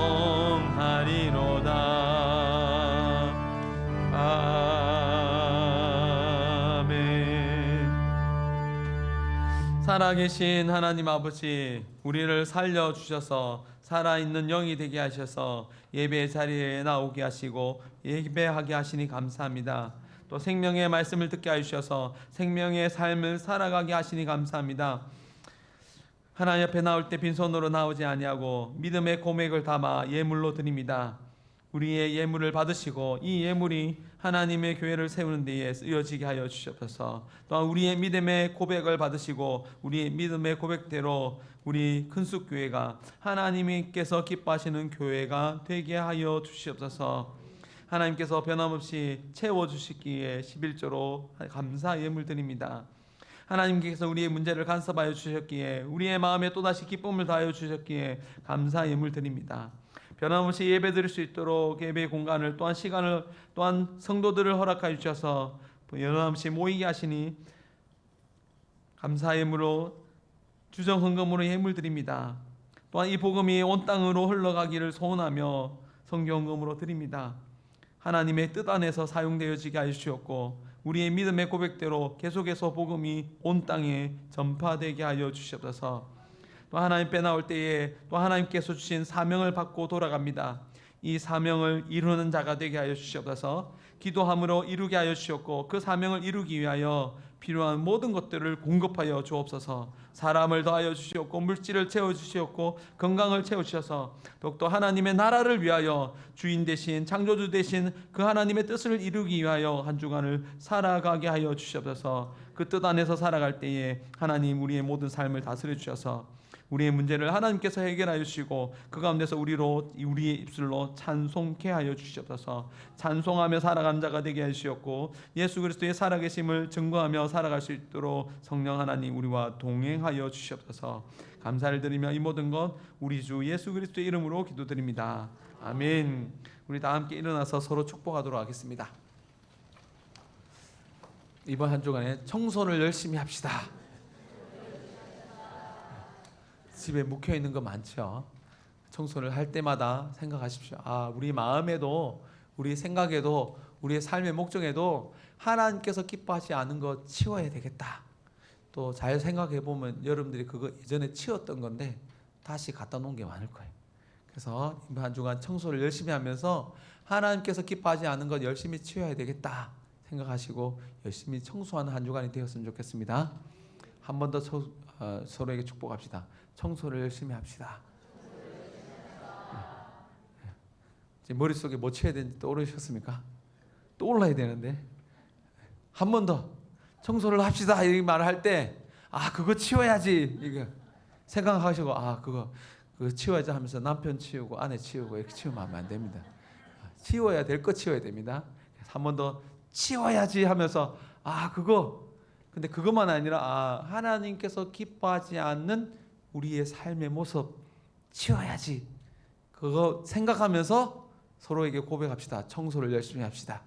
살아계신 하나님 아버지, 우리를 살려주셔서 살아있는 영이 되게 하셔서 예배 자리에 나오게 하시고 예배하게 하시니 감사합니다. 또 생명의 말씀을 듣게 하셔서 생명의 삶을 살아가게 하시니 감사합니다. 하나님 앞에 나올 때 빈손으로 나오지 아니하고 믿음의 고백을 담아 예물로 드립니다. 우리의 예물을 받으시고 이 예물이 하나님의 교회를 세우는 데에 쓰여지게 하여 주시옵소서. 또한 우리의 믿음의 고백을 받으시고 우리의 믿음의 고백대로 우리 큰숙교회가 하나님께서 기뻐하시는 교회가 되게 하여 주시옵소서. 하나님께서 변함없이 채워주시기에 11조로 감사 예물 드립니다. 하나님께서 우리의 문제를 간섭하여 주셨기에 우리의 마음에 또다시 기쁨을 다하여 주셨기에 감사 예물 드립니다. 변함없이 예배 드릴 수 있도록 예배 공간을 또한 시간을 또한 성도들을 허락하여 주셔서 변함없이 모이게 하시니 감사 예물로 주정 헌금으로 예물 드립니다. 또한 이 복음이 온 땅으로 흘러가기를 소원하며 성경 헌금으로 드립니다. 하나님의 뜻 안에서 사용되어지게 하여 주셨고 우리의 믿음의 고백대로 계속해서 복음이 온 땅에 전파되게 하여 주시옵소서. 또 하나님 앞에 나올 때에 또 하나님께서 주신 사명을 받고 돌아갑니다. 이 사명을 이루는 자가 되게 하여 주시옵소서. 기도함으로 이루게 하여 주셨고 그 사명을 이루기 위하여 필요한 모든 것들을 공급하여 주옵소서. 사람을 더하여 주시옵고 물질을 채워 주시옵고 건강을 채워 주셔서 더욱더 하나님의 나라를 위하여 주인 되신 창조주 되신 그 하나님의 뜻을 이루기 위하여 한 주간을 살아가게 하여 주시옵소서. 그 뜻 안에서 살아갈 때에 하나님 우리의 모든 삶을 다스려 주셔서 우리의 문제를 하나님께서 해결하여 주시고 그 가운데서 우리의 입술로 찬송케 하여 주시옵소서. 찬송하며 살아가는 자가 되게 하시옵고 예수 그리스도의 살아계심을 증거하며 살아갈 수 있도록 성령 하나님 우리와 동행하여 주시옵소서. 감사를 드리며 이 모든 것 우리 주 예수 그리스도의 이름으로 기도드립니다. 아멘. 우리 다 함께 일어나서 서로 축복하도록 하겠습니다. 이번 한 주간에 청소를 열심히 합시다. 집에 묵혀 있는 거 많죠. 청소를 할 때마다 생각하십시오. 우리 마음에도 우리 생각에도 우리의 삶의 목적에도 하나님께서 기뻐하지 않은 거 치워야 되겠다. 또 잘 생각해 보면 여러분들이 그거 예전에 치웠던 건데 다시 갖다 놓은 게 많을 거예요. 그래서 이번 한 주간 청소를 열심히 하면서 하나님께서 기뻐하지 않은 것 열심히 치워야 되겠다 생각하시고 열심히 청소하는 한 주간이 되었으면 좋겠습니다. 한 번 더 서로에게 축복합시다. 청소를 열심히 합시다. 제 머릿속에 뭐 치워야 되는지 떠오르셨습니까? 떠올라야 되는데 한 번 더 청소를 합시다 이 말을 할 때 그거 치워야지 이거 생각하시고 그거 치워야지 하면서 남편 치우고 아내 치우고 이렇게 치우면 안 됩니다. 치워야 될 거 치워야 됩니다. 한 번 더 치워야지 하면서 그거 근데 그것만 아니라 하나님께서 기뻐하지 않는 우리의 삶의 모습 치워야지 그거 생각하면서 서로에게 고백합시다. 청소를 열심히 합시다.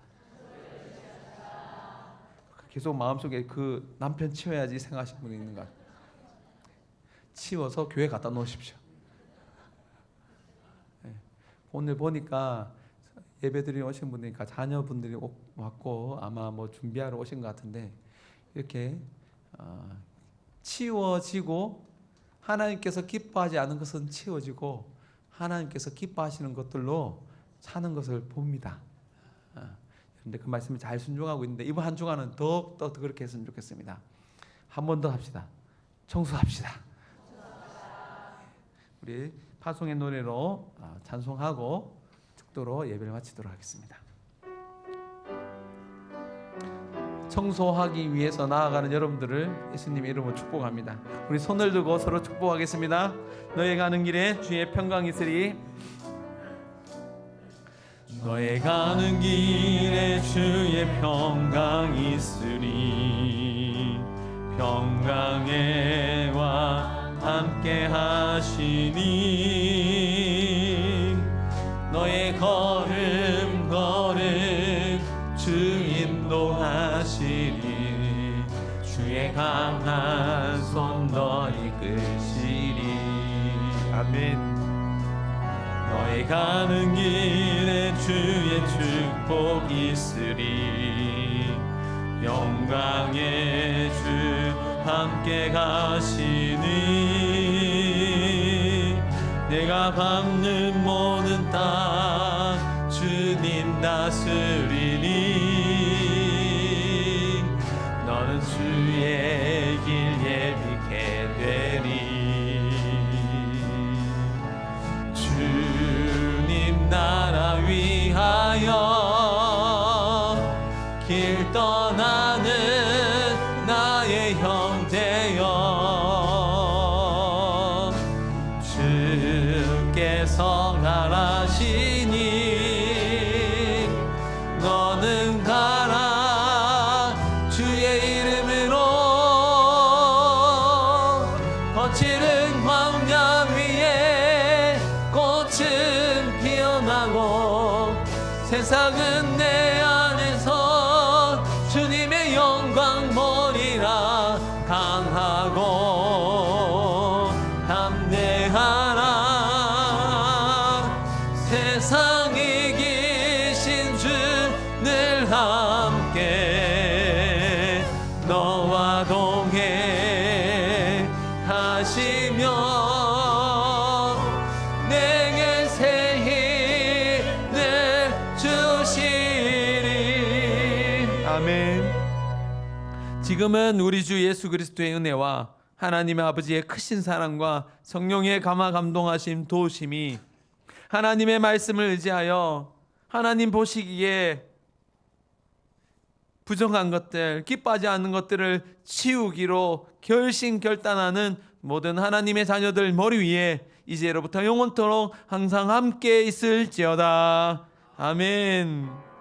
계속 마음속에 그 남편 치워야지 생각하시는 분이 있는 것 같아요. 치워서 교회 갖다 놓으십시오. 오늘 보니까 예배드리러 오신 분이니까 자녀분들이 왔고 아마 뭐 준비하러 오신 것 같은데 이렇게 치워지고 하나님께서 기뻐하지 않은 것은 치워지고 하나님께서 기뻐하시는 것들로 사는 것을 봅니다. 그런데 그 말씀을 잘 순종하고 있는데 이번 한 주간은 더욱더 그렇게 했으면 좋겠습니다. 한 번 더 합시다. 청소합시다. 우리 파송의 노래로 찬송하고 축도로 예배를 마치도록 하겠습니다. 청소하기 위해서 나아가는 여러분들을 예수님의 이름으로 축복합니다. 우리 손을 들고 서로 축복하겠습니다. 너의 가는 길에 주의 평강이 있으리. 너의 가는 길에 주의 평강이 있으리. 평강에와 함께 하시니 너의 걸음 주 인도하시리. 주의 강한 손 너 이끄시리. 아멘. 너의 가는 길에 주의 축복 있으리. 영광의 주 함께 가시니 내가 밟는 모든 땅 주님 다스리니 너는 주의 길 예비케 되리. 주님 나라 위하여 길 떠나는 나의 형제여 주께서 가라시니 너는 가라. 주의 이름으로 거칠은 광야 위에 꽃은 피어나고 세상은 내 안에서 주님의 영광 보리라. 강하고 담대하라. 세상에 계신 주 늘 함께 너와 동행하시며 내게 새 힘을 주시리. 아멘. 지금은 우리 주 예수 그리스도의 은혜와 하나님의 아버지의 크신 사랑과 성령의 감화 감동하심 도우심이 하나님의 말씀을 의지하여 하나님 보시기에 부정한 것들, 기뻐하지 않는 것들을 치우기로 결단하는 모든 하나님의 자녀들 머리 위에 이제로부터 영원토록 항상 함께 있을지어다. 아멘.